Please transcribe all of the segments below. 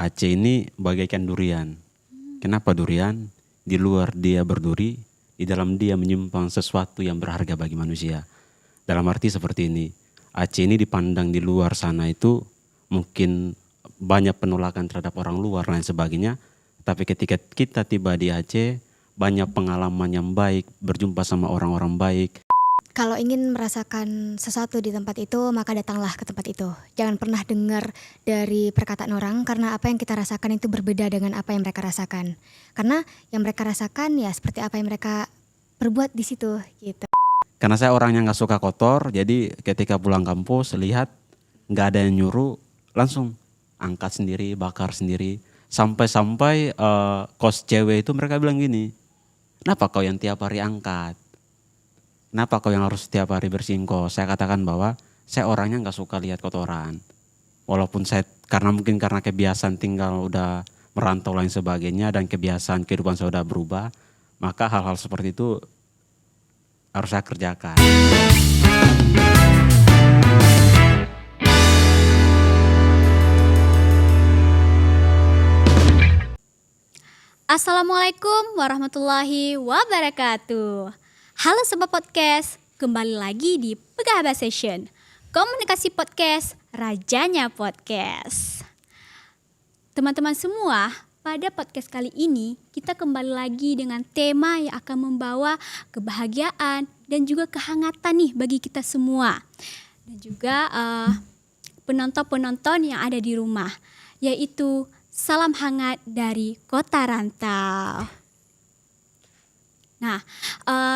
Aceh ini bagaikan durian. Kenapa durian? Di luar dia berduri, di dalam dia menyimpan sesuatu yang berharga bagi manusia. Dalam arti seperti ini, Aceh ini dipandang di luar sana itu mungkin banyak penolakan terhadap orang luar dan sebagainya. Tapi ketika kita tiba di Aceh, banyak pengalaman yang baik, berjumpa sama orang-orang baik. Kalau ingin merasakan sesuatu di tempat itu, maka datanglah ke tempat itu. Jangan pernah dengar dari perkataan orang, karena apa yang kita rasakan itu berbeda dengan apa yang mereka rasakan. Karena yang mereka rasakan ya seperti apa yang mereka perbuat di situ gitu. Karena saya orang yang gak suka kotor, jadi ketika pulang kampus lihat gak ada yang nyuruh, langsung angkat sendiri, bakar sendiri. Sampai-sampai kos cewek itu mereka bilang gini, kenapa kau yang tiap hari angkat? Kenapa kau yang harus setiap hari bersihin kos? Saya katakan bahwa saya orangnya gak suka lihat kotoran. Walaupun saya mungkin karena kebiasaan tinggal udah merantau lain sebagainya dan kebiasaan kehidupan saya udah berubah, maka hal-hal seperti itu harus saya kerjakan. Assalamualaikum warahmatullahi wabarakatuh. Halo Sobat Podcast, kembali lagi di Pegahaba Session, komunikasi podcast, rajanya podcast. Teman-teman semua, pada podcast kali ini kita kembali lagi dengan tema yang akan membawa kebahagiaan dan juga kehangatan nih bagi kita semua. Dan juga penonton-penonton yang ada di rumah, yaitu salam hangat dari Kota Rantau. Nah,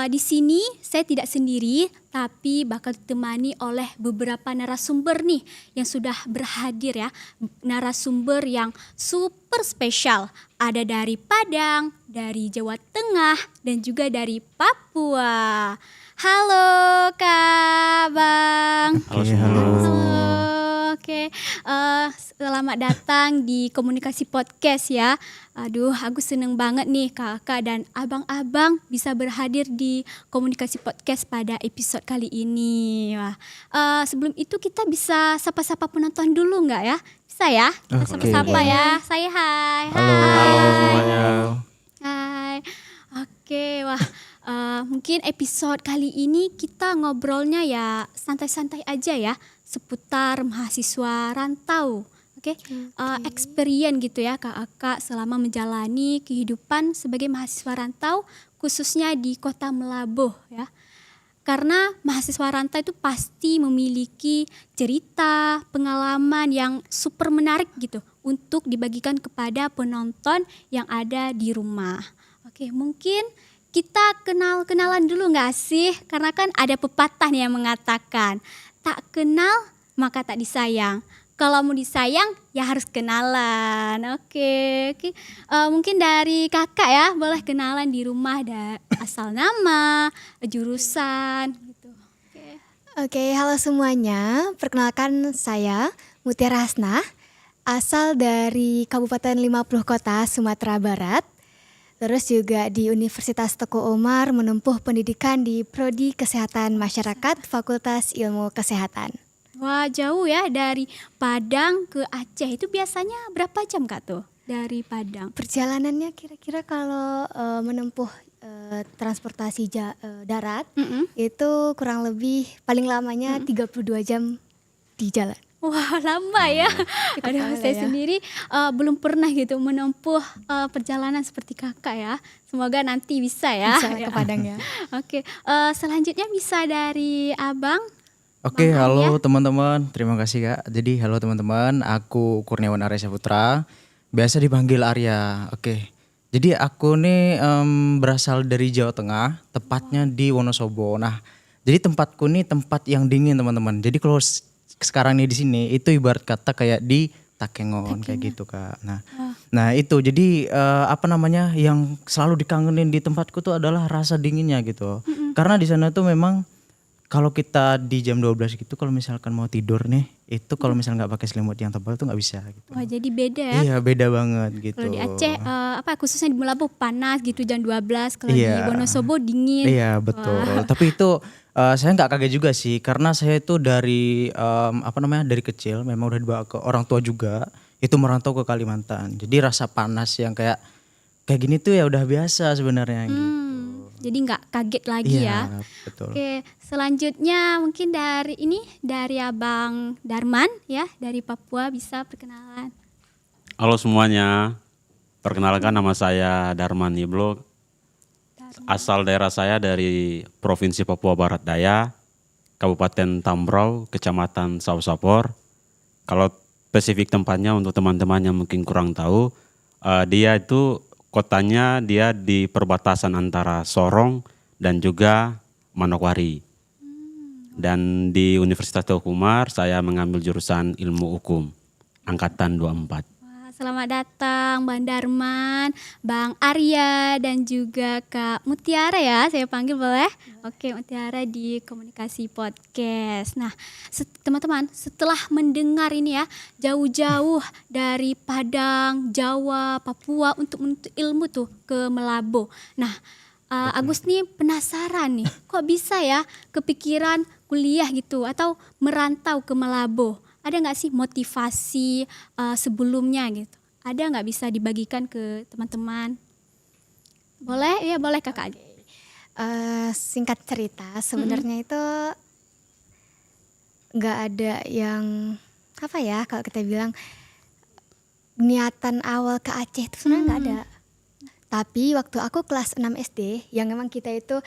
di sini saya tidak sendiri, tapi bakal ditemani oleh beberapa narasumber nih yang sudah berhadir ya. Narasumber yang super spesial. Ada dari Padang, dari Jawa Tengah, dan juga dari Papua. Halo Kak Bang. Halo. Oke, selamat datang di Komunikasi Podcast ya. Aduh, aku seneng banget nih kakak dan abang-abang bisa berhadir di Komunikasi Podcast pada episode kali ini. Wah, sebelum itu kita bisa sapa-sapa penonton dulu nggak ya? Bisa ya? Kita sapa-sapa ya. Saya hai. Halo semuanya. Hai. Oke, wah. Mungkin episode kali ini kita ngobrolnya ya santai-santai aja ya. Seputar mahasiswa rantau, oke? Experience gitu ya kakak selama menjalani kehidupan sebagai mahasiswa rantau, khususnya di Kota Melabuh ya. Karena mahasiswa rantau itu pasti memiliki cerita, pengalaman yang super menarik gitu untuk dibagikan kepada penonton yang ada di rumah. Oke, mungkin kita kenalan dulu gak sih? Karena kan ada pepatah nih yang mengatakan, tak kenal maka tak disayang. Kalau mau disayang ya harus kenalan. Oke. Mungkin dari kakak ya, boleh kenalan di rumah, asal nama, jurusan gitu. Oke, halo semuanya. Perkenalkan saya Mutiara Hasnah, asal dari Kabupaten 50 Kota, Sumatera Barat. Terus juga di Universitas Teguh Umar menempuh pendidikan di Prodi Kesehatan Masyarakat, Fakultas Ilmu Kesehatan. Wah, jauh ya dari Padang ke Aceh. Itu biasanya berapa jam Kak tuh dari Padang? Perjalanannya kira-kira kalau menempuh transportasi darat itu kurang lebih paling lamanya 32 jam di jalan. Wah, lama ya. Aduh, saya sendiri belum pernah gitu menempuh perjalanan seperti kakak ya. Semoga nanti bisa ya. Bisa ke Padang ya. Oke, selanjutnya bisa dari abang. Oke, halo teman-teman. Terima kasih Kak. Jadi halo teman-teman, aku Kurniawan Arya Saputra. Biasa dipanggil Arya. Oke. Jadi aku nih berasal dari Jawa Tengah, tepatnya di Wonosobo. Nah, jadi tempatku nih tempat yang dingin teman-teman. Jadi kalau sekarang nih di sini itu ibarat kata kayak di Takengon kayak gitu Kak. Nah itu jadi yang selalu dikangenin di tempatku tuh adalah rasa dinginnya gitu. Karena di sana tuh memang kalau kita di jam 12 gitu kalau misalkan mau tidur nih itu kalau misalnya nggak pakai selimut yang tebal tuh nggak bisa gitu. Wah, jadi beda ya. Iya, beda banget gitu. Kalau di Aceh khususnya di Melabuh panas gitu jam 12, kalau di Wonosobo dingin. Iya, betul. Tapi itu saya nggak kaget juga sih karena saya itu dari dari kecil memang udah dibawa ke orang tua juga itu merantau ke Kalimantan. Jadi rasa panas yang kayak gini tuh ya udah biasa sebenarnya gitu. Jadi nggak kaget lagi ya. Iya, betul. Oke, selanjutnya mungkin dari Abang Darman ya, dari Papua, bisa perkenalan. Halo semuanya, perkenalkan nama saya Darman Niblo. Asal daerah saya dari Provinsi Papua Barat Daya, Kabupaten Tambrau, Kecamatan Sausapor. Kalau spesifik tempatnya untuk teman-teman yang mungkin kurang tahu, dia itu kotanya dia di perbatasan antara Sorong dan juga Manokwari. Dan di Universitas Teguh Umar saya mengambil jurusan Ilmu Hukum, angkatan 24. Wah, selamat datang Bang Darman, Bang Arya, dan juga Kak Mutiara ya, saya panggil boleh? Oke, Mutiara di Komunikasi Podcast. Nah, teman-teman, setelah mendengar ini ya, jauh-jauh dari Padang, Jawa, Papua untuk menuntut ilmu tuh ke Melabo. Nah, Agus nih penasaran nih, kok bisa ya kepikiran kuliah gitu atau merantau ke Melabo? Ada nggak sih motivasi sebelumnya gitu? Ada nggak, bisa dibagikan ke teman-teman? Boleh? Ya boleh Kakak. Singkat cerita, sebenarnya itu nggak ada yang apa ya, kalau kita bilang niatan awal ke Aceh itu sebenarnya nggak ada. Tapi waktu aku kelas 6 SD, yang memang kita itu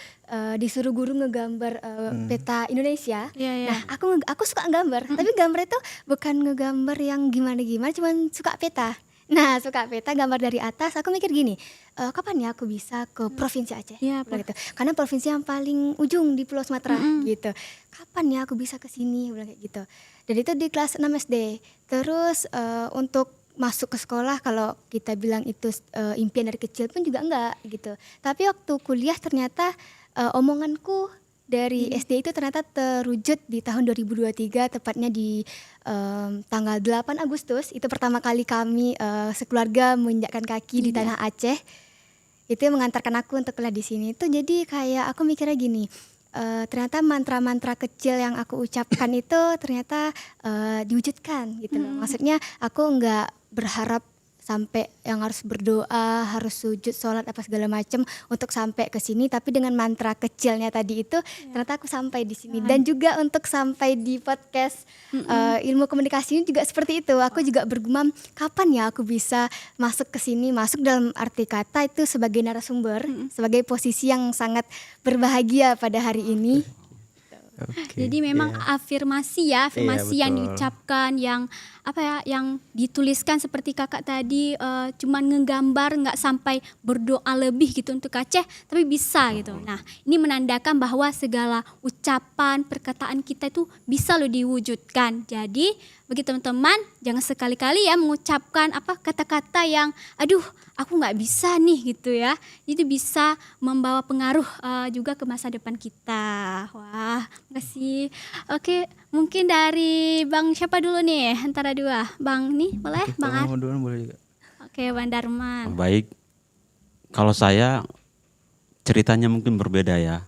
disuruh guru ngegambar peta Indonesia. Iya, iya. Nah, aku suka gambar, tapi gambar itu bukan ngegambar yang gimana-gimana, cuman suka peta. Nah, suka peta, gambar dari atas. Aku mikir gini, kapan ya aku bisa ke Provinsi Aceh? Iya, Bilang gitu. Karena provinsi yang paling ujung di Pulau Sumatera gitu. Kapan ya aku bisa ke sini? Bilang kayak gitu. Dan itu di kelas 6 SD. Terus untuk masuk ke sekolah, kalau kita bilang itu impian dari kecil pun juga enggak gitu. Tapi waktu kuliah ternyata omonganku dari SD itu ternyata terwujud di tahun 2023, tepatnya di tanggal 8 Agustus. Itu pertama kali kami sekeluarga menginjakkan kaki di tanah Aceh. Itu yang mengantarkan aku untuk kuliah di sini. Itu jadi kayak aku mikirnya gini, ternyata mantra-mantra kecil yang aku ucapkan itu ternyata diwujudkan gitu loh. Maksudnya aku enggak berharap sampai yang harus berdoa, harus sujud, sholat apa segala macam untuk sampai ke sini, tapi dengan mantra kecilnya tadi itu ternyata aku sampai di sini. Dan juga untuk sampai di podcast ilmu komunikasi ini juga seperti itu. Aku juga bergumam, kapan ya aku bisa masuk ke sini, masuk dalam arti kata itu sebagai narasumber, sebagai posisi yang sangat berbahagia pada hari ini. Oke, Jadi memang afirmasi ya, afirmasi yang betul. diucapkan, yang apa ya, yang dituliskan seperti kakak tadi, cuman ngegambar, nggak sampai berdoa lebih gitu untuk Aceh, tapi bisa gitu. Nah, ini menandakan bahwa segala ucapan, perkataan kita itu bisa loh diwujudkan. Jadi bagi teman-teman, jangan sekali-kali ya mengucapkan apa kata-kata yang aduh aku nggak bisa nih gitu ya. Itu bisa membawa pengaruh juga ke masa depan kita. Wah, makasih. Oke, mungkin dari Bang siapa dulu nih antara dua? Bang nih boleh? Oke, Bang kalau Ar. mau duluan boleh juga. Oke, Bang Darman. Baik, kalau saya ceritanya mungkin berbeda ya.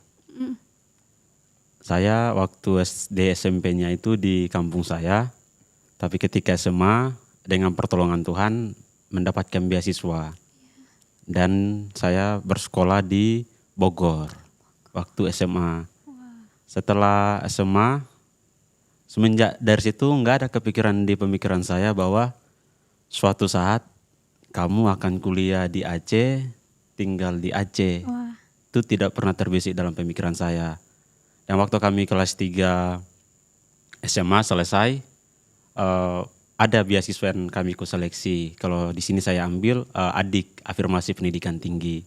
Saya waktu SD SMP-nya itu di kampung saya, tapi ketika SMA dengan pertolongan Tuhan mendapatkan beasiswa. Dan saya bersekolah di Bogor waktu SMA. Setelah SMA, semenjak dari situ nggak ada kepikiran di pemikiran saya bahwa suatu saat kamu akan kuliah di Aceh, tinggal di Aceh. Wah. Itu tidak pernah terbesit dalam pemikiran saya. Dan waktu kami kelas 3 SMA selesai, ada beasiswa yang kami ikut seleksi. Kalau di sini saya ambil adik afirmasi pendidikan tinggi.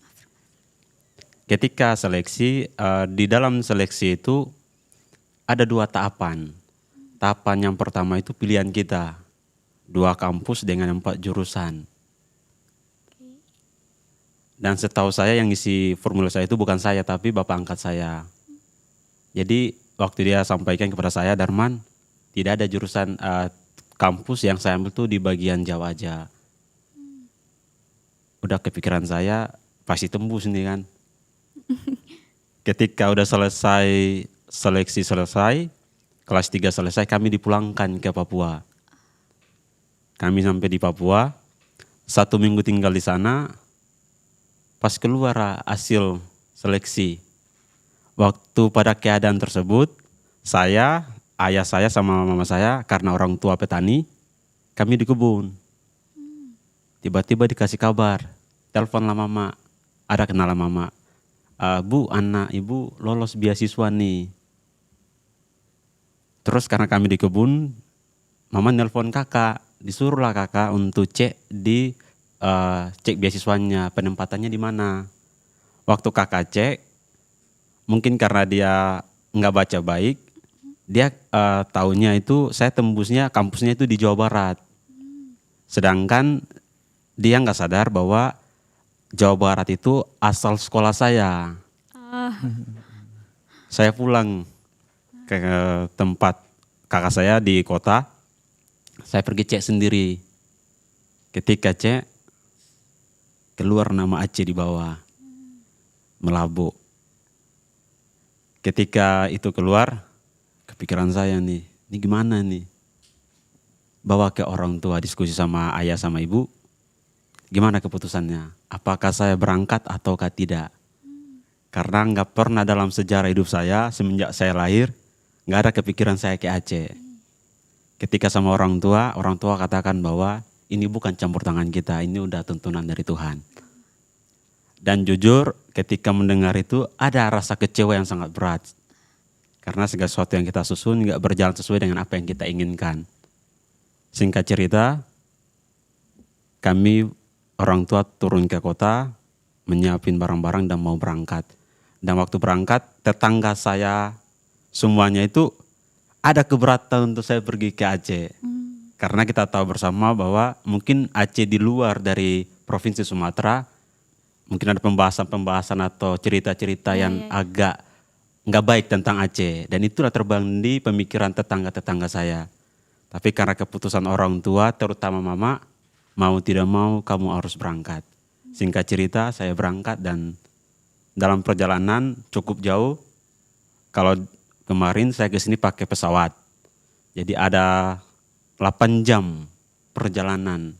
Ketika seleksi, di dalam seleksi itu ada 2 tahapan. Tahapan yang pertama itu pilihan kita, 2 kampus dengan 4 jurusan. Dan setahu saya yang isi formulir saya itu bukan saya, tapi bapak angkat saya. Jadi waktu dia sampaikan kepada saya, Darman, tidak ada jurusan kampus yang saya ambil tuh di bagian Jawa aja. Udah kepikiran saya pasti tembus nih kan. Ketika udah selesai seleksi selesai, kelas 3 selesai, kami dipulangkan ke Papua. Kami sampai di Papua, 1 minggu tinggal di sana, pas keluar hasil seleksi. Waktu pada keadaan tersebut, saya, ayah saya sama mama saya karena orang tua petani, kami di kebun. Tiba-tiba dikasih kabar, teleponlah mama, ada kenalan mama. Bu, anak ibu lolos beasiswa nih. Terus karena kami di kebun, mama nelpon kakak, disuruhlah kakak untuk cek beasiswanya, penempatannya di mana. Waktu kakak cek, mungkin karena dia nggak baca baik, dia taunya itu saya tembusnya kampusnya itu di Jawa Barat. Sedangkan dia nggak sadar bahwa Jawa Barat itu asal sekolah saya. Saya pulang ke tempat kakak saya di kota, saya pergi cek sendiri. Ketika cek, keluar nama Aceh di bawah, Melabu. Ketika itu keluar, kepikiran saya nih, ini gimana nih? Bawa ke orang tua, diskusi sama ayah sama ibu, gimana keputusannya? Apakah saya berangkat ataukah tidak? Karena nggak pernah dalam sejarah hidup saya, semenjak saya lahir, nggak ada kepikiran saya ke Aceh. Ketika sama orang tua katakan bahwa ini bukan campur tangan kita, ini udah tuntunan dari Tuhan. Dan jujur ketika mendengar itu ada rasa kecewa yang sangat berat. Karena segala sesuatu yang kita susun nggak berjalan sesuai dengan apa yang kita inginkan. Singkat cerita, kami orang tua turun ke kota, menyiapin barang-barang dan mau berangkat. Dan waktu berangkat, tetangga saya semuanya itu ada keberatan untuk saya pergi ke Aceh. Karena kita tahu bersama bahwa mungkin Aceh di luar dari Provinsi Sumatera, mungkin ada pembahasan-pembahasan atau cerita-cerita yang agak nggak baik tentang Aceh. Dan itulah terbang di pemikiran tetangga-tetangga saya. Tapi karena keputusan orang tua, terutama mama, mau tidak mau kamu harus berangkat. Singkat cerita saya berangkat dan dalam perjalanan cukup jauh. Kalau kemarin saya ke sini pakai pesawat. Jadi ada 8 jam perjalanan.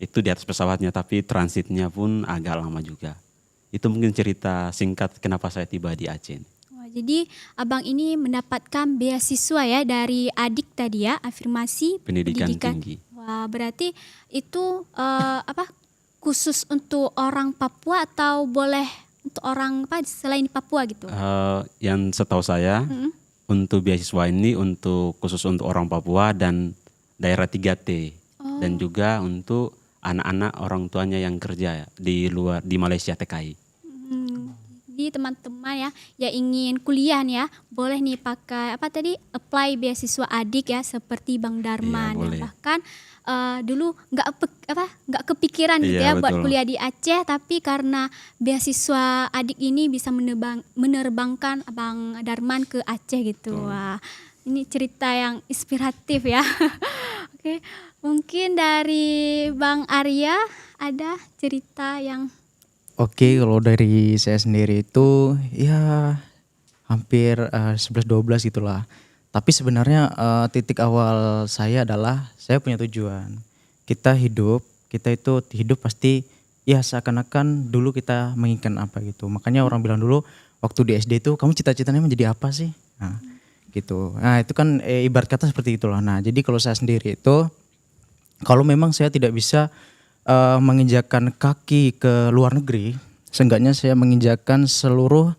Itu di atas pesawatnya, tapi transitnya pun agak lama juga. Itu mungkin cerita singkat kenapa saya tiba di Aceh. Wah, jadi abang ini mendapatkan beasiswa ya dari adik tadi ya, afirmasi Pendidikan tinggi. Wah, berarti itu khusus untuk orang Papua atau boleh untuk orang selain di Papua gitu? Yang setahu saya untuk beasiswa ini khusus untuk orang Papua dan daerah 3T dan juga untuk anak-anak orang tuanya yang kerja di luar di Malaysia TKI. Jadi teman-teman ya yang ingin kuliah nih ya boleh nih pakai apply beasiswa adik ya seperti Bang Darman Iya, ya. Bahkan dulu nggak kepikiran gitu ya buat kuliah di Aceh, tapi karena beasiswa adik ini bisa menerbangkan Bang Darman ke Aceh gitu. Wah, ini cerita yang inspiratif ya. Oke, mungkin dari Bang Arya ada cerita yang Oke, kalau dari saya sendiri itu ya hampir 11-12 gitulah. Tapi sebenarnya titik awal saya adalah saya punya tujuan. Kita itu hidup pasti ya seakan-akan dulu kita menginginkan apa gitu. Makanya orang bilang dulu waktu di SD itu kamu cita-citanya menjadi apa sih? Nah, gitu. Nah, itu kan ibarat kata seperti itulah. Nah, jadi kalau saya sendiri itu kalau memang saya tidak bisa menginjakkan kaki ke luar negeri, seenggaknya saya menginjakkan seluruh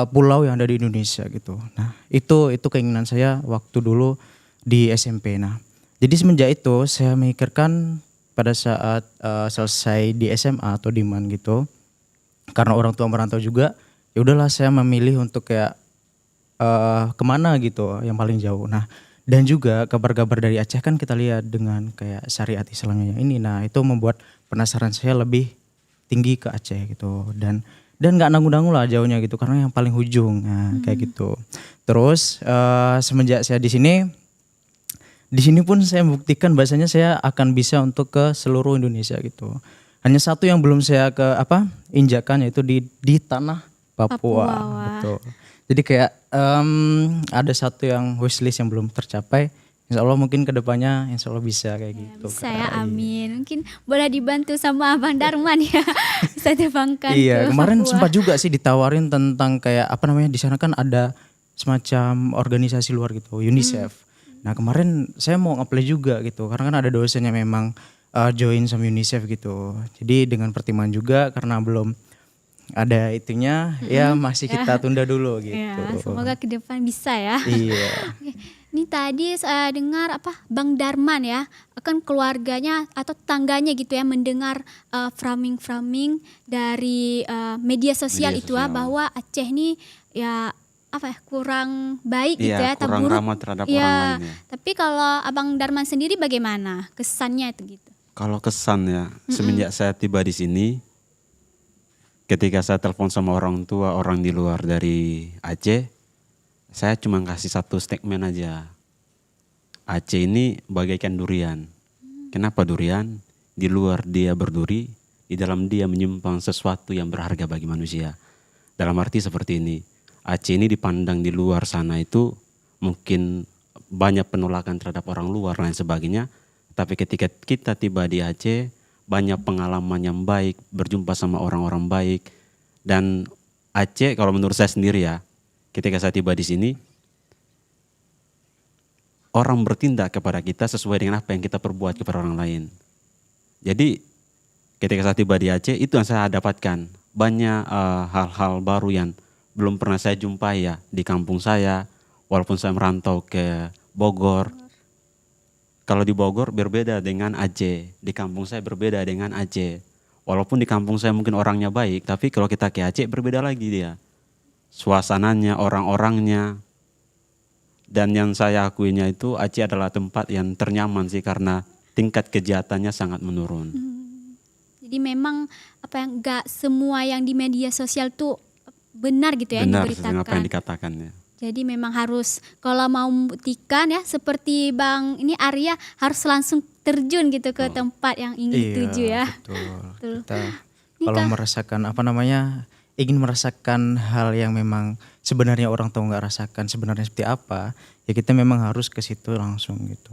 pulau yang ada di Indonesia gitu. Nah, itu keinginan saya waktu dulu di SMP. Nah, jadi semenjak itu saya memikirkan pada saat selesai di SMA atau di MAN gitu, karena orang tua merantau juga, ya udahlah saya memilih untuk kayak kemana gitu, yang paling jauh. Nah, dan juga kabar-kabar dari Aceh kan kita lihat dengan kayak syariat Islamnya ini. Nah, itu membuat penasaran saya lebih tinggi ke Aceh gitu. Dan nggak nanggung-nanggung lah jauhnya gitu karena yang paling ujung. Nah, kayak gitu. Terus semenjak saya di sini pun saya membuktikan bahasanya saya akan bisa untuk ke seluruh Indonesia gitu. Hanya satu yang belum saya injakan yaitu di tanah Papua. Betul. Jadi kayak ada satu yang wishlist yang belum tercapai, Insya Allah mungkin kedepannya Insya Allah bisa kayak gitu. Bisa Kak. ya, Iya. amin. Mungkin boleh dibantu sama Abang Darman ya. Bisa terbangkan Iya, ke kemarin Papua. sempat juga sih ditawarin tentang kayak apa namanya, di sana kan ada semacam organisasi luar gitu, UNICEF. Nah kemarin saya mau apply juga gitu, karena kan ada dosen yang memang join sama UNICEF gitu. Jadi dengan pertimbangan juga karena belum ada itunya, ya masih kita tunda dulu gitu. Ya, semoga ke depan bisa ya. Iya. Oke, ini tadi saya dengar Bang Darman ya, kan keluarganya atau tangganya gitu ya mendengar framing dari media sosial Media itu sosial. bahwa Aceh ini ya kurang baik gitu Iya, ya, atau kurang buruk. ramah terhadap Iya. orang lain ya. Tapi kalau Abang Darman sendiri bagaimana kesannya itu gitu? Kalau kesan ya, semenjak saya tiba di sini, ketika saya telepon sama orang tua orang di luar dari Aceh, saya cuma kasih satu statement aja. Aceh ini bagaikan durian. Kenapa durian? Di luar dia berduri, di dalam dia menyimpan sesuatu yang berharga bagi manusia. Dalam arti seperti ini, Aceh ini dipandang di luar sana itu mungkin banyak penolakan terhadap orang luar dan sebagainya. Tapi ketika kita tiba di Aceh, banyak pengalaman yang baik, berjumpa sama orang-orang baik. Dan Aceh kalau menurut saya sendiri ya, ketika saya tiba di sini, orang bertindak kepada kita sesuai dengan apa yang kita perbuat kepada orang lain. Jadi ketika saya tiba di Aceh, itu yang saya dapatkan. Banyak hal-hal baru yang belum pernah saya jumpai ya di kampung saya, walaupun saya merantau ke Bogor. Kalau di Bogor berbeda dengan Aceh, di kampung saya berbeda dengan Aceh. Walaupun di kampung saya mungkin orangnya baik, tapi kalau kita ke Aceh berbeda lagi dia. Suasananya, orang-orangnya. Dan yang saya akuinya itu Aceh adalah tempat yang ternyaman sih karena tingkat kejahatannya sangat menurun. Jadi memang nggak semua yang di media sosial tuh benar gitu ya Benar diberitakan. dengan apa yang dikatakan ya. Jadi memang harus kalau mau membuktikan ya seperti Bang ini Arya harus langsung terjun gitu ke tempat yang ingin tuju ya. Betul. Kita Ini kalau Kak. merasakan apa namanya, ingin merasakan hal yang memang sebenarnya orang tua nggak rasakan sebenarnya seperti apa, ya kita memang harus ke situ langsung gitu.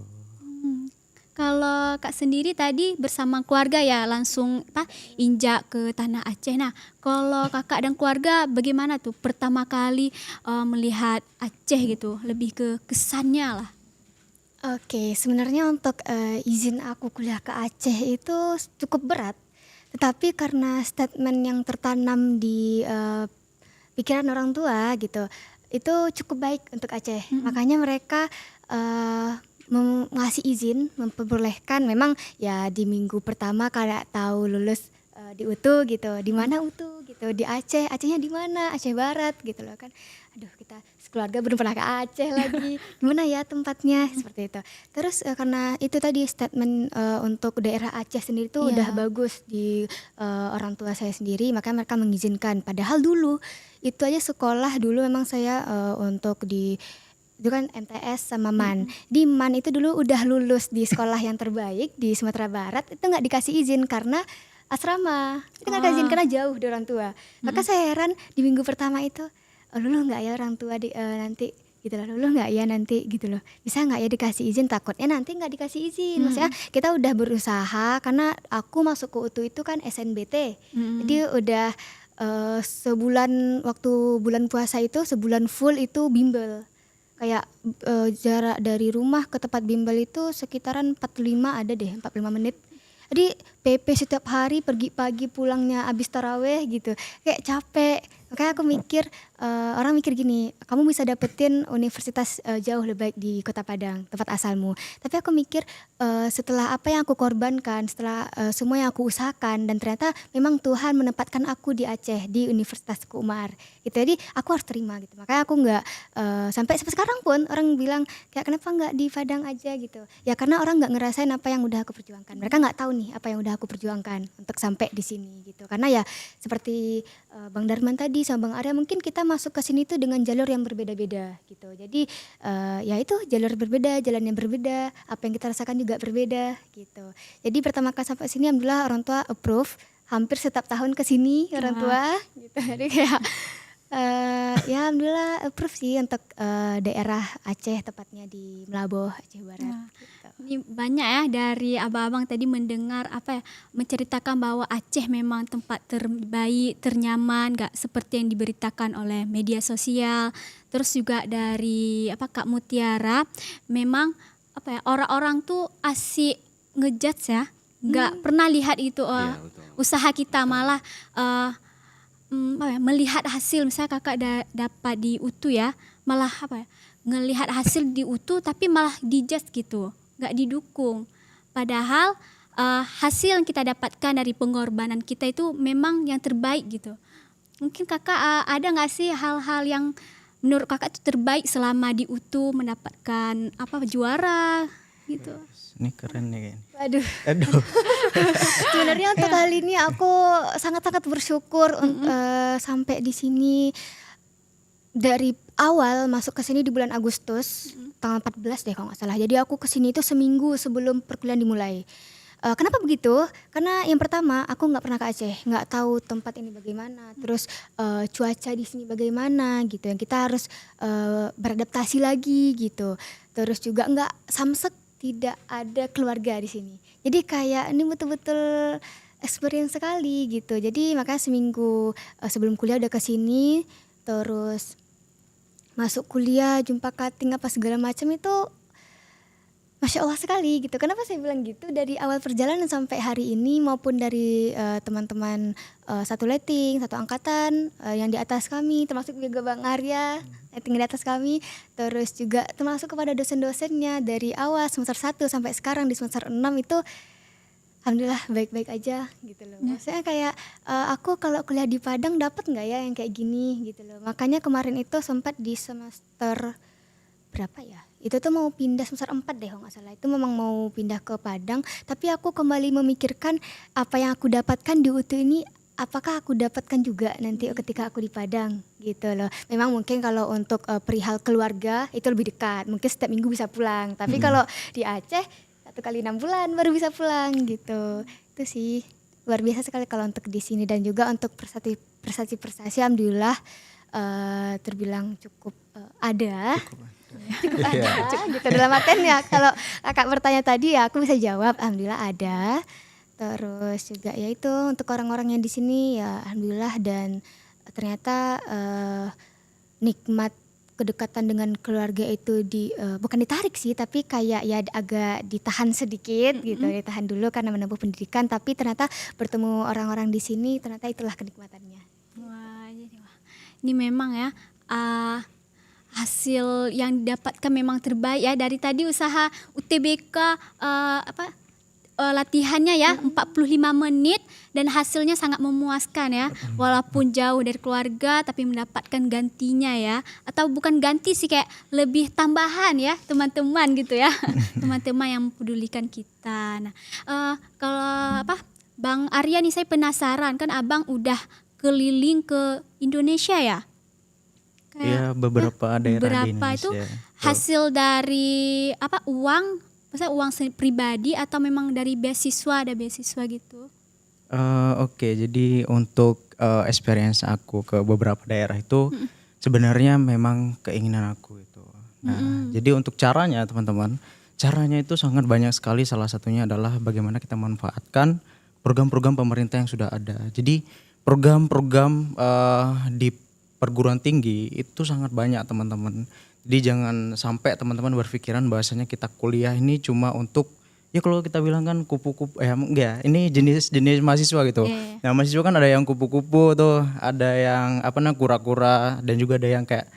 Kalau Kak sendiri tadi bersama keluarga ya langsung injak ke tanah Aceh. Nah, kalau Kakak dan keluarga bagaimana tuh pertama kali melihat Aceh gitu, lebih ke kesannya lah. Oke, sebenarnya untuk izin aku kuliah ke Aceh itu cukup berat. Tetapi karena statement yang tertanam di pikiran orang tua gitu, itu cukup baik untuk Aceh. Makanya mereka ngasih izin, memperbolehkan. Memang ya di minggu pertama kada tahu lulus di UTU gitu. Di mana UTU gitu? Di Aceh. Acehnya di mana? Aceh Barat gitu loh kan. Aduh, kita sekeluarga belum pernah ke Aceh lagi. Gimana ya tempatnya? Seperti itu. Terus karena itu tadi statement untuk daerah Aceh sendiri tuh udah bagus di orang tua saya sendiri, makanya mereka mengizinkan. Padahal dulu itu aja sekolah dulu memang saya untuk di itu kan MTS sama MAN. Di MAN itu dulu udah lulus di sekolah yang terbaik di Sumatera Barat, itu nggak dikasih izin karena asrama. Itu nggak dikasih izin karena jauh dari orang tua. Maka saya heran di minggu pertama itu, luluh nggak ya orang tua nanti gitu loh, luluh nggak ya nanti gitu loh. Bisa nggak ya dikasih izin, takutnya nanti nggak dikasih izin. Maksudnya kita udah berusaha karena aku masuk ke UTU itu kan SNBT. Jadi udah sebulan waktu bulan puasa itu sebulan full itu bimbel. Kayak jarak dari rumah ke tempat bimbel itu sekitaran 45 ada deh, 45 menit. Jadi PP setiap hari pergi pagi pulangnya abis taraweh gitu. Kayak capek. Makanya aku mikir, orang mikir gini, kamu bisa dapetin universitas jauh lebih baik di Kota Padang, tempat asalmu. Tapi aku mikir setelah apa yang aku korbankan, setelah semua yang aku usahakan, dan ternyata memang Tuhan menempatkan aku di Aceh, di Universitas Teguh Umar. Gitu. Jadi aku harus terima gitu. Makanya aku nggak sampai sekarang pun orang bilang kayak kenapa nggak di Padang aja gitu. Ya karena orang nggak ngerasain apa yang udah aku perjuangkan. Mereka nggak tahu nih apa yang udah aku perjuangkan untuk sampai di sini gitu. Karena ya seperti Bang Darman tadi sama Bang Arya, mungkin kita masuk ke sini tuh dengan jalur yang berbeda-beda gitu. Jadi ya itu jalur berbeda, jalan yang berbeda, apa yang kita rasakan juga berbeda gitu. Jadi pertama kali sampai sini alhamdulillah orang tua approve, hampir setiap tahun ke sini orang tua gitu. Jadi kayak Ya alhamdulillah approve sih untuk daerah Aceh, tepatnya di Melaboh, Aceh Barat. Nah, Gitu. ini banyak ya dari abang-abang tadi mendengar menceritakan bahwa Aceh memang tempat terbaik, ternyaman, gak seperti yang diberitakan oleh media sosial. Terus juga dari Kak Mutiara, memang orang-orang tuh asik ngejudge ya, gak pernah lihat itu Iya, betul. usaha kita, malah melihat hasil. Misalnya kakak dapat di UTU ya, malah ngelihat hasil di UTU tapi malah dijudge gitu, nggak didukung. Padahal hasil yang kita dapatkan dari pengorbanan kita itu memang yang terbaik gitu. Mungkin kakak ada nggak sih hal-hal yang menurut kakak itu terbaik selama di UTU, mendapatkan juara gitu? Ini keren nih. Waduh. Aduh. Sebenarnya untuk kali ini aku sangat-sangat bersyukur sampai di sini. Dari awal masuk ke sini di bulan Agustus, tanggal 14 deh kalau nggak salah. Jadi aku ke sini itu seminggu sebelum perkuliahan dimulai. Kenapa begitu? Karena yang pertama aku nggak pernah ke Aceh, nggak tahu tempat ini bagaimana, terus cuaca di sini bagaimana gitu. Yang kita harus beradaptasi lagi gitu. Terus juga nggak samsek, tidak ada keluarga di sini. Jadi kayak ini betul-betul experience sekali gitu. Jadi makanya seminggu sebelum kuliah udah ke sini, terus masuk kuliah, jumpa cutting apa segala macam itu Masya Allah sekali gitu. Kenapa saya bilang gitu? Dari awal perjalanan sampai hari ini maupun dari teman-teman satu letting, satu angkatan yang di atas kami, termasuk juga Bang Arya letting di atas kami, terus juga termasuk kepada dosen-dosennya dari awal semester 1 sampai sekarang di semester 6 itu alhamdulillah baik-baik aja gitu loh. Maksudnya kayak aku kalau kuliah di Padang dapat nggak ya yang kayak gini gitu loh. Makanya kemarin itu sempat di semester berapa ya? Itu tuh mau pindah semester 4 deh kalau nggak salah. Itu memang mau pindah ke Padang, tapi aku kembali memikirkan apa yang aku dapatkan di UTU ini apakah aku dapatkan juga nanti ketika aku di Padang gitu loh. Memang mungkin kalau untuk perihal keluarga itu lebih dekat, mungkin setiap minggu bisa pulang. Tapi kalau di Aceh 1 kali 6 bulan baru bisa pulang gitu. Itu sih luar biasa sekali kalau untuk di sini, dan juga untuk prestasi alhamdulillah terbilang cukup ada. Cukup ada gitu dalam artian ya, kalau kakak bertanya tadi ya aku bisa jawab alhamdulillah ada. Terus juga ya itu untuk orang-orang yang di sini ya alhamdulillah, dan ternyata nikmat kedekatan dengan keluarga itu bukan ditarik sih, tapi kayak ya agak ditahan sedikit gitu, ditahan dulu karena menempuh pendidikan, tapi ternyata bertemu orang-orang di sini ternyata itulah kenikmatannya. Wah, ini memang ya hasil yang didapatkan memang terbaik ya. Dari tadi usaha UTBK latihannya ya 45 menit dan hasilnya sangat memuaskan ya. Walaupun jauh dari keluarga tapi mendapatkan gantinya ya. Atau bukan ganti sih, kayak lebih tambahan ya, teman-teman gitu ya. Teman-teman yang mempedulikan kita. Nah, kalau Bang Arya nih, saya penasaran, kan Abang udah keliling ke Indonesia ya? Iya, beberapa daerah di Berapa itu Indonesia. hasil dari uang, maksudnya uang pribadi atau memang dari beasiswa, ada beasiswa gitu? Oke, jadi untuk experience aku ke beberapa daerah itu sebenarnya memang keinginan aku itu. Nah, jadi untuk caranya teman-teman, caranya itu sangat banyak sekali. Salah satunya adalah bagaimana kita memanfaatkan program-program pemerintah yang sudah ada. Jadi program-program di perguruan tinggi itu sangat banyak teman-teman. Jadi jangan sampai teman-teman berpikiran bahwasanya kita kuliah ini cuma untuk, ya kalau kita bilang kan kupu-kupu, enggak, ini jenis mahasiswa gitu. Nah mahasiswa kan ada yang kupu-kupu tuh, ada yang kura-kura, dan juga ada yang kayak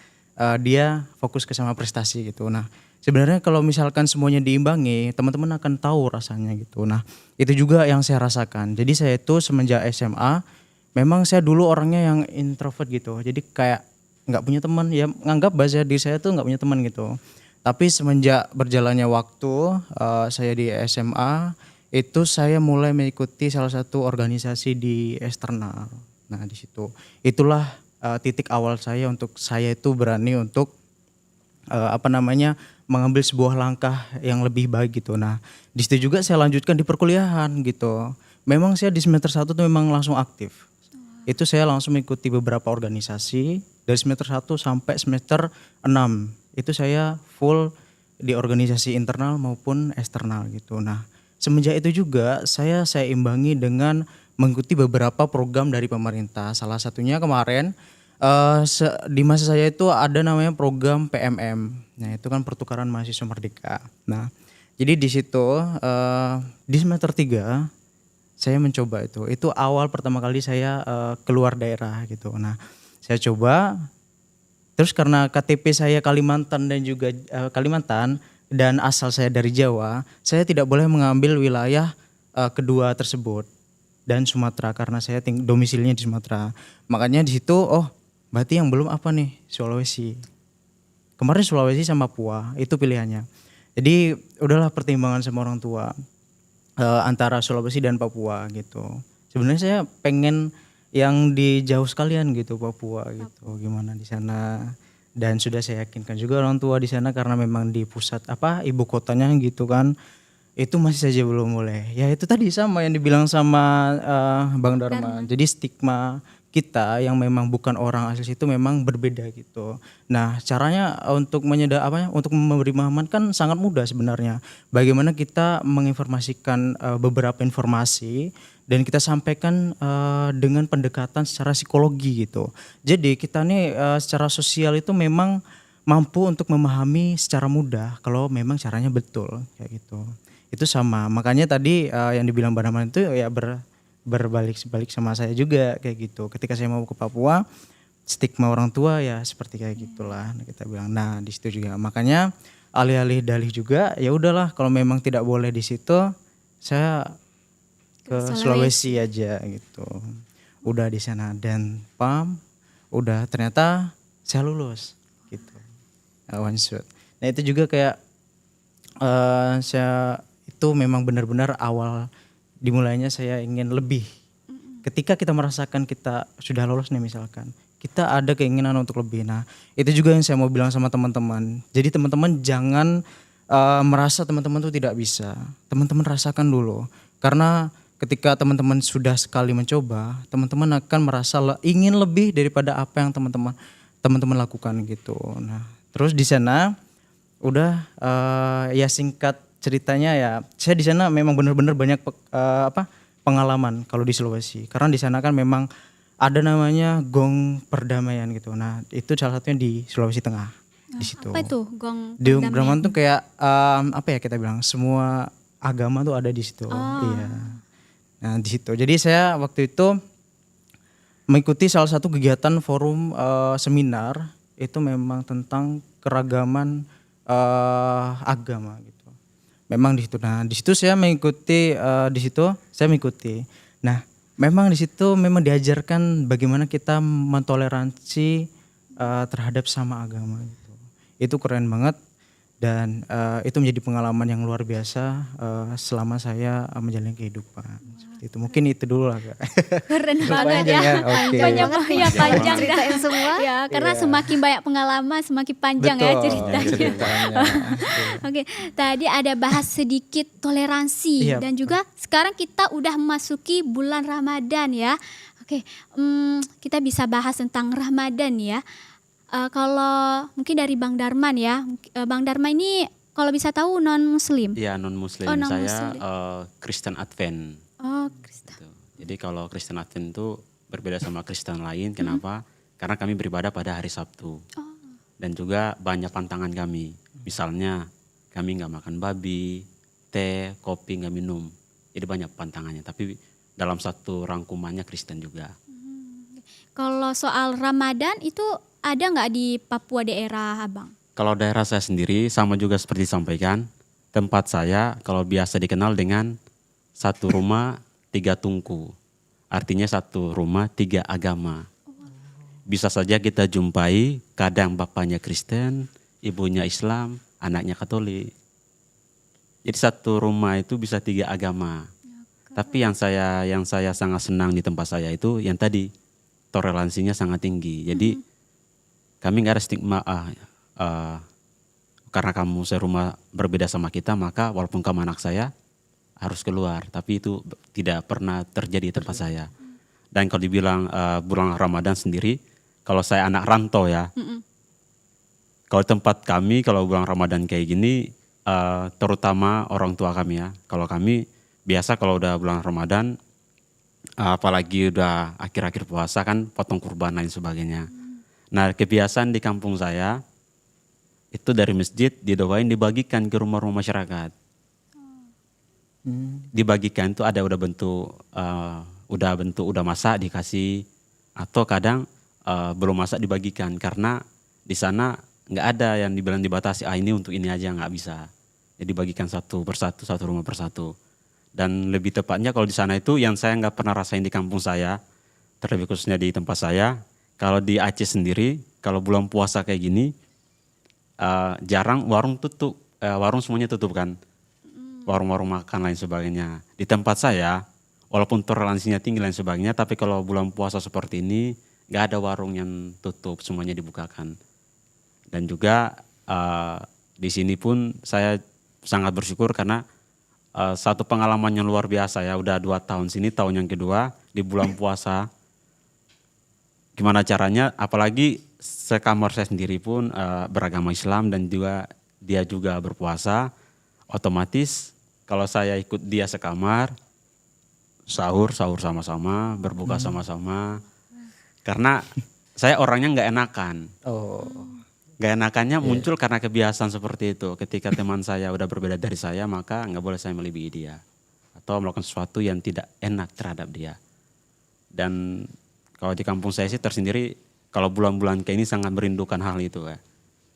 dia fokus ke sama prestasi gitu. Nah sebenarnya kalau misalkan semuanya diimbangi, teman-teman akan tahu rasanya gitu. Nah itu juga yang saya rasakan. Jadi saya itu semenjak SMA, memang saya dulu orangnya yang introvert gitu. Jadi kayak nggak punya teman, ya nganggap bahasa diri saya tuh nggak punya teman gitu. Tapi semenjak berjalannya waktu saya di SMA itu saya mulai mengikuti salah satu organisasi di eksternal. Nah di situ itulah titik awal saya untuk saya itu berani untuk mengambil sebuah langkah yang lebih baik gitu. Nah di situ juga saya lanjutkan di perkuliahan gitu. Memang saya di semester 1 tuh memang langsung aktif. Itu saya langsung mengikuti beberapa organisasi Dari semester 1 sampai semester 6 itu saya full di organisasi internal maupun eksternal gitu. Nah, semenjak itu juga saya imbangi dengan mengikuti beberapa program dari pemerintah. Salah satunya kemarin di masa saya itu ada namanya program PMM. Nah, itu kan pertukaran mahasiswa merdeka. Nah, jadi di situ di semester 3 saya mencoba itu. Itu awal pertama kali saya keluar daerah gitu. Nah, saya coba. Terus karena KTP saya Kalimantan dan juga Kalimantan dan asal saya dari Jawa, saya tidak boleh mengambil wilayah kedua tersebut dan Sumatera karena saya domisilinya di Sumatera. Makanya di situ berarti yang belum apa nih? Sulawesi. Kemarin Sulawesi sama Papua itu pilihannya. Jadi udahlah pertimbangan sama orang tua antara Sulawesi dan Papua gitu. Sebenarnya saya pengen yang di jauh sekalian gitu, Papua gitu, gimana di sana. Dan sudah saya yakinkan juga orang tua di sana karena memang di pusat ibu kotanya gitu kan, itu masih saja belum boleh. Ya itu tadi sama yang dibilang sama Bang Dharma. Jadi stigma kita yang memang bukan orang asli itu memang berbeda gitu. Nah, caranya untuk untuk memberi pemahaman kan sangat mudah sebenarnya. Bagaimana kita menginformasikan beberapa informasi dan kita sampaikan dengan pendekatan secara psikologi gitu. Jadi kita nih secara sosial itu memang mampu untuk memahami secara mudah kalau memang caranya betul kayak gitu. Itu sama. Makanya tadi yang dibilang Bang Rahman itu ya berbalik sama saya juga kayak gitu. Ketika saya mau ke Papua, stigma orang tua ya seperti kayak gitulah kita bilang. Nah, di situ juga makanya alih-alih dalih juga ya udahlah kalau memang tidak boleh di situ saya ke Sulawesi aja gitu. Udah di sana dan udah ternyata saya lulus gitu. One shot. Nah, itu juga kayak saya itu memang benar-benar awal dimulainya saya ingin lebih. Ketika kita merasakan kita sudah lolos nih misalkan, kita ada keinginan untuk lebih. Nah, itu juga yang saya mau bilang sama teman-teman. Jadi teman-teman jangan merasa teman-teman tuh tidak bisa. Teman-teman rasakan dulu. Karena ketika teman-teman sudah sekali mencoba, teman-teman akan merasa ingin lebih daripada apa yang teman-teman lakukan gitu. Nah, terus di sana udah ya singkat ceritanya ya, saya di sana memang benar-benar banyak pengalaman kalau di Sulawesi. Karena di sana kan memang ada namanya gong perdamaian gitu. Nah, itu salah satunya di Sulawesi Tengah. Di situ. Apa itu gong Di perdamaian? perdamaian tuh kayak kita bilang semua agama tuh ada di situ. Iya. Nah, di situ. Jadi saya waktu itu mengikuti salah satu kegiatan forum seminar itu memang tentang keragaman agama gitu. Memang di situ. Nah, di situ saya mengikuti Nah, memang di situ memang diajarkan bagaimana kita mentoleransi terhadap sama agama gitu. Itu keren banget dan itu menjadi pengalaman yang luar biasa selama saya menjalani kehidupan. Seperti itu. Mungkin itu dulu lah, Kak. Keren banget Panjang ya. Oke. Banyak ya panjang dah. Ceritain semua. Ya, karena Iya. semakin banyak pengalaman semakin panjang ya Betul, ceritanya. ceritanya. Oke, tadi ada bahas sedikit toleransi Iya. dan juga sekarang kita udah memasuki bulan Ramadan ya. Oke, kita bisa bahas tentang Ramadan ya. Kalau mungkin dari Bang Darman ya, Bang Darman ini kalau bisa tahu non Muslim. Iya, non-muslim. Oh, Saya non-muslim. Kristen Advent. Oh, Kristen. Gitu. Jadi kalau Kristen Advent itu berbeda sama Kristen lain. Kenapa? Karena kami beribadah pada hari Sabtu. Dan juga banyak pantangan kami. Misalnya kami nggak makan babi, teh, kopi nggak minum. Jadi banyak pantangannya. Tapi dalam satu rangkumannya Kristen juga. Kalau soal Ramadan itu ada nggak di Papua daerah Abang? Kalau daerah saya sendiri sama juga seperti disampaikan. Tempat saya kalau biasa dikenal dengan satu rumah 3 tungku. Artinya satu rumah 3 agama. Bisa saja kita jumpai kadang bapaknya Kristen, ibunya Islam, anaknya Katolik. Jadi satu rumah itu bisa 3 agama. Tapi yang saya sangat senang di tempat saya itu yang tadi toleransinya sangat tinggi. Jadi kami nggak ada stigma karena kamu serumah berbeda sama kita maka walaupun kamu anak saya harus keluar. Tapi itu tidak pernah terjadi di tempat saya. Dan kalau dibilang bulan Ramadan sendiri, kalau saya anak rantau ya. Kalau tempat kami kalau bulan Ramadan kayak gini, terutama orang tua kami ya. Kalau kami biasa kalau udah bulan Ramadan, apalagi udah akhir-akhir puasa kan potong kurban lain sebagainya. Nah kebiasaan di kampung saya itu dari masjid didoain dibagikan ke rumah-rumah masyarakat. Dibagikan itu ada udah bentuk udah masak dikasih, atau kadang belum masak dibagikan karena di sana nggak ada yang dibilang dibatasi ini untuk ini aja, nggak bisa. Jadi bagikan satu persatu, satu rumah persatu. Dan lebih tepatnya kalau di sana itu yang saya nggak pernah rasain di kampung saya, terlebih khususnya di tempat saya, kalau di Aceh sendiri kalau bulan puasa kayak gini jarang warung tutup, warung semuanya tutup kan, warung-warung makan lain sebagainya. Di tempat saya walaupun toleransinya tinggi lain sebagainya, tapi kalau bulan puasa seperti ini nggak ada warung yang tutup, semuanya dibukakan. Dan juga di sini pun saya sangat bersyukur karena satu pengalaman yang luar biasa ya, udah 2 tahun sini, tahun yang kedua di bulan puasa. Gimana caranya, apalagi sekamar saya sendiri pun beragama Islam dan juga dia juga berpuasa, otomatis kalau saya ikut dia sekamar, sahur sama-sama, berbuka sama-sama. Karena saya orangnya nggak enakan. Gak enakannya muncul karena kebiasaan seperti itu. Ketika teman saya udah berbeda dari saya, maka nggak boleh saya melebihi dia atau melakukan sesuatu yang tidak enak terhadap dia. Dan kalau di kampung saya sih tersendiri, kalau bulan-bulan kayak ini sangat merindukan hal itu ya.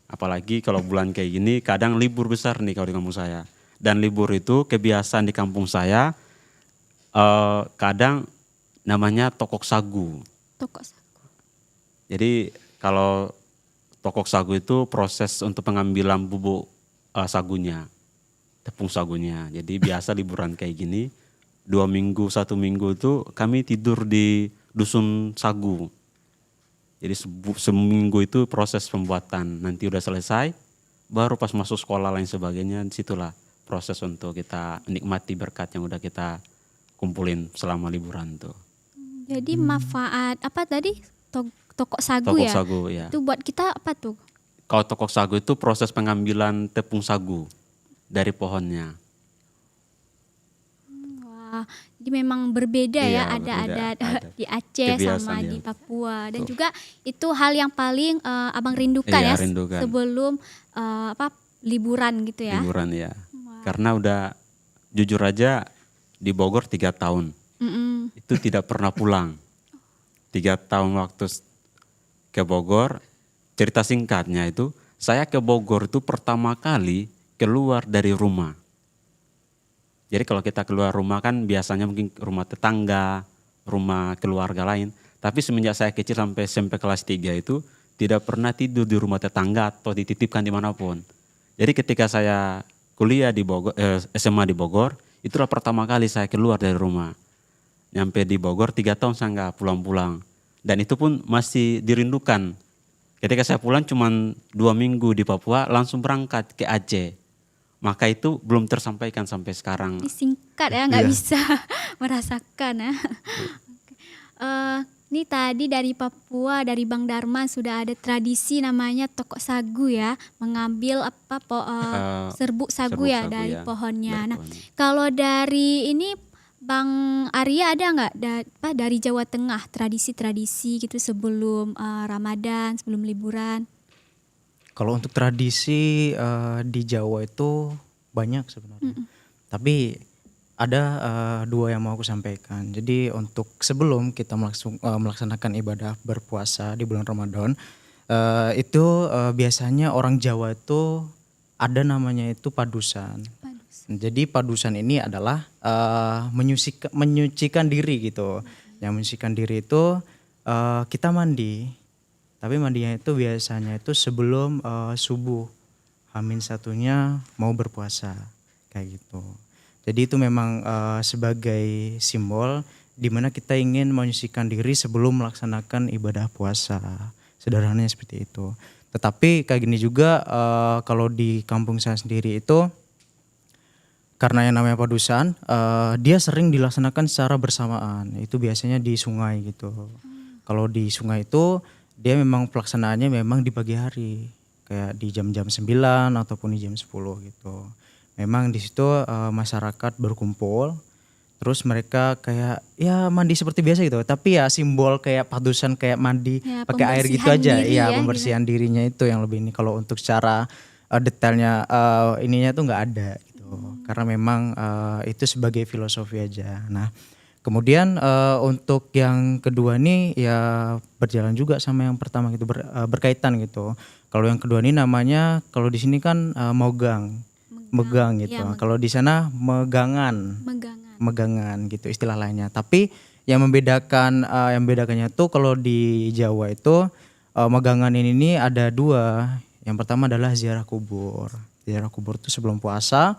Apalagi kalau bulan kayak gini, kadang libur besar nih kalau di kampung saya. Dan libur itu kebiasaan di kampung saya, kadang namanya tokok sagu. Tokok sagu. Jadi kalau tokok sagu itu proses untuk pengambilan bubuk sagunya, tepung sagunya. Jadi biasa liburan kayak gini, 2 minggu, 1 minggu itu kami tidur di dusun sagu. Jadi seminggu itu proses pembuatan, nanti udah selesai, baru pas masuk sekolah lain sebagainya, disitulah proses untuk kita menikmati berkat yang udah kita kumpulin selama liburan tuh. Jadi manfaat apa tadi? Tokok sagu Tokok ya? sagu ya. Itu buat kita apa tuh? Kalau tokok sagu itu proses pengambilan tepung sagu dari pohonnya. Wah, jadi memang berbeda Iya, ya, ada berbeda. adat Ada. di Aceh sama Kebiasaan, di ya. Papua. Dan juga itu hal yang paling abang rindukan Iya, ya rindukan. sebelum liburan gitu ya. Liburan ya. Karena udah jujur aja di Bogor 3 tahun. Itu tidak pernah pulang. 3 tahun waktu ke Bogor, cerita singkatnya itu, saya ke Bogor itu pertama kali keluar dari rumah. Jadi kalau kita keluar rumah kan biasanya mungkin rumah tetangga, rumah keluarga lain. Tapi semenjak saya kecil sampai SMP kelas 3 itu tidak pernah tidur di rumah tetangga atau dititipkan dimanapun. Jadi ketika saya kuliah di Bogor, SMA di Bogor, itulah pertama kali saya keluar dari rumah. Nyampe di Bogor 3 tahun saya nggak pulang-pulang. Dan itu pun masih dirindukan. Ketika saya pulang cuma 2 minggu di Papua, langsung berangkat ke Aceh. Maka itu belum tersampaikan sampai sekarang. Ini singkat ya, nggak bisa merasakan ya. Ini tadi dari Papua, dari Bang Darman sudah ada tradisi namanya tokok sagu ya, mengambil serbuk sagu ya sagu dari ya, pohonnya. dari Nah, pohonnya. kalau dari ini Bang Arya ada nggak dari Jawa Tengah tradisi-tradisi gitu sebelum Ramadan, sebelum liburan? Kalau untuk tradisi di Jawa itu banyak sebenarnya. Tapi ada 2 yang mau aku sampaikan. Jadi untuk sebelum kita melaksanakan ibadah berpuasa di bulan Ramadan, itu biasanya orang Jawa itu ada namanya itu padusan. Jadi padusan ini adalah menyucikan diri gitu. Yang menyucikan diri itu kita mandi. Tapi mandinya itu biasanya itu sebelum subuh. H-1-nya mau berpuasa kayak gitu. Jadi itu memang sebagai simbol di mana kita ingin menyucikan diri sebelum melaksanakan ibadah puasa. Sederhananya seperti itu. Tetapi kayak gini juga kalau di kampung saya sendiri itu karena yang namanya padusan, dia sering dilaksanakan secara bersamaan. Itu biasanya di sungai gitu. Kalau di sungai itu dia memang pelaksanaannya memang di pagi hari, kayak di jam-jam 9 ataupun di jam 10 gitu. Memang di situ masyarakat berkumpul, terus mereka kayak ya mandi seperti biasa gitu, tapi ya simbol kayak padusan kayak mandi Ya, pakai air gitu pembersihan aja. diri Iya, ya, pembersihan dirinya itu yang lebih ini. Kalau untuk secara detailnya ininya tuh nggak ada gitu. Karena memang itu sebagai filosofi aja. Nah, kemudian untuk yang kedua nih ya berjalan juga sama yang pertama gitu, berkaitan gitu. Kalau yang kedua nih namanya kalau di sini kan megang gitu. Ya, Kalau di sana megangan megangan. megangan gitu istilah lainnya. Tapi yang membedakannya tuh kalau di Jawa itu megangan ini nih ada dua. Yang pertama adalah ziarah kubur. Ziarah kubur tuh sebelum puasa,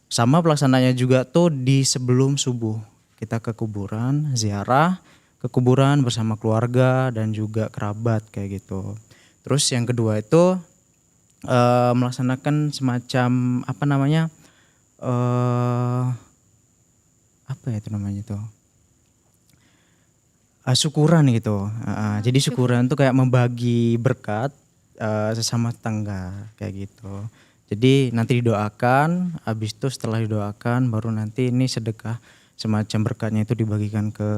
sama pelaksananya juga tuh di sebelum subuh. Kita ke kuburan, ziarah ke kuburan bersama keluarga dan juga kerabat kayak gitu. Terus yang kedua itu melaksanakan semacam apa namanya? Apa ya itu namanya tuh? Syukuran gitu. Jadi syukuran tuh kayak membagi berkat sesama tetangga kayak gitu. Jadi nanti didoakan, habis itu setelah didoakan baru nanti ini sedekah semacam berkatnya itu dibagikan ke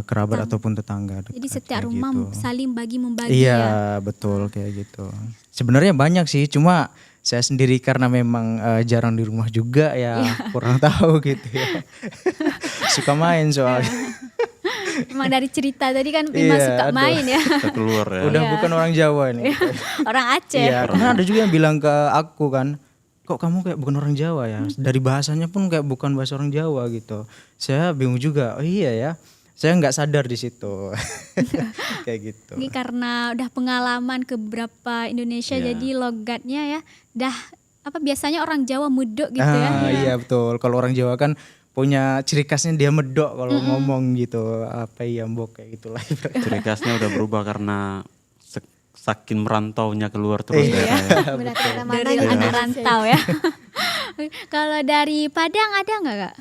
kerabat ataupun tetangga dekat, Jadi setiap kayak rumah gitu. saling bagi-membagi Iya, ya. betul kayak gitu. Sebenarnya banyak sih, cuma saya sendiri karena memang jarang di rumah juga ya kurang tahu gitu ya. Suka main soalnya. Memang dari cerita tadi kan memang Iya, suka aduh. main ya. Kita keluar ya. Udah bukan orang Jawa nih. Orang Aceh. Iya, karena ada juga yang bilang ke aku kan, kok kamu kayak bukan orang Jawa ya? Dari bahasanya pun kayak bukan bahasa orang Jawa gitu. Saya bingung juga. Oh iya ya, saya nggak sadar di situ. Kayak gitu. Ini karena udah pengalaman ke beberapa Indonesia Iya. jadi logatnya ya dah apa biasanya orang Jawa mudok gitu ya. Iya betul. Kalau orang Jawa kan punya ciri khasnya dia medok kalau ngomong gitu. Apa iya mbok kayak gitulah. Ciri khasnya udah berubah karena saking merantaunya keluar terus daerahnya. Benar kata mana Dari gitu. anak rantau ya. Kalau dari Padang ada nggak Kak?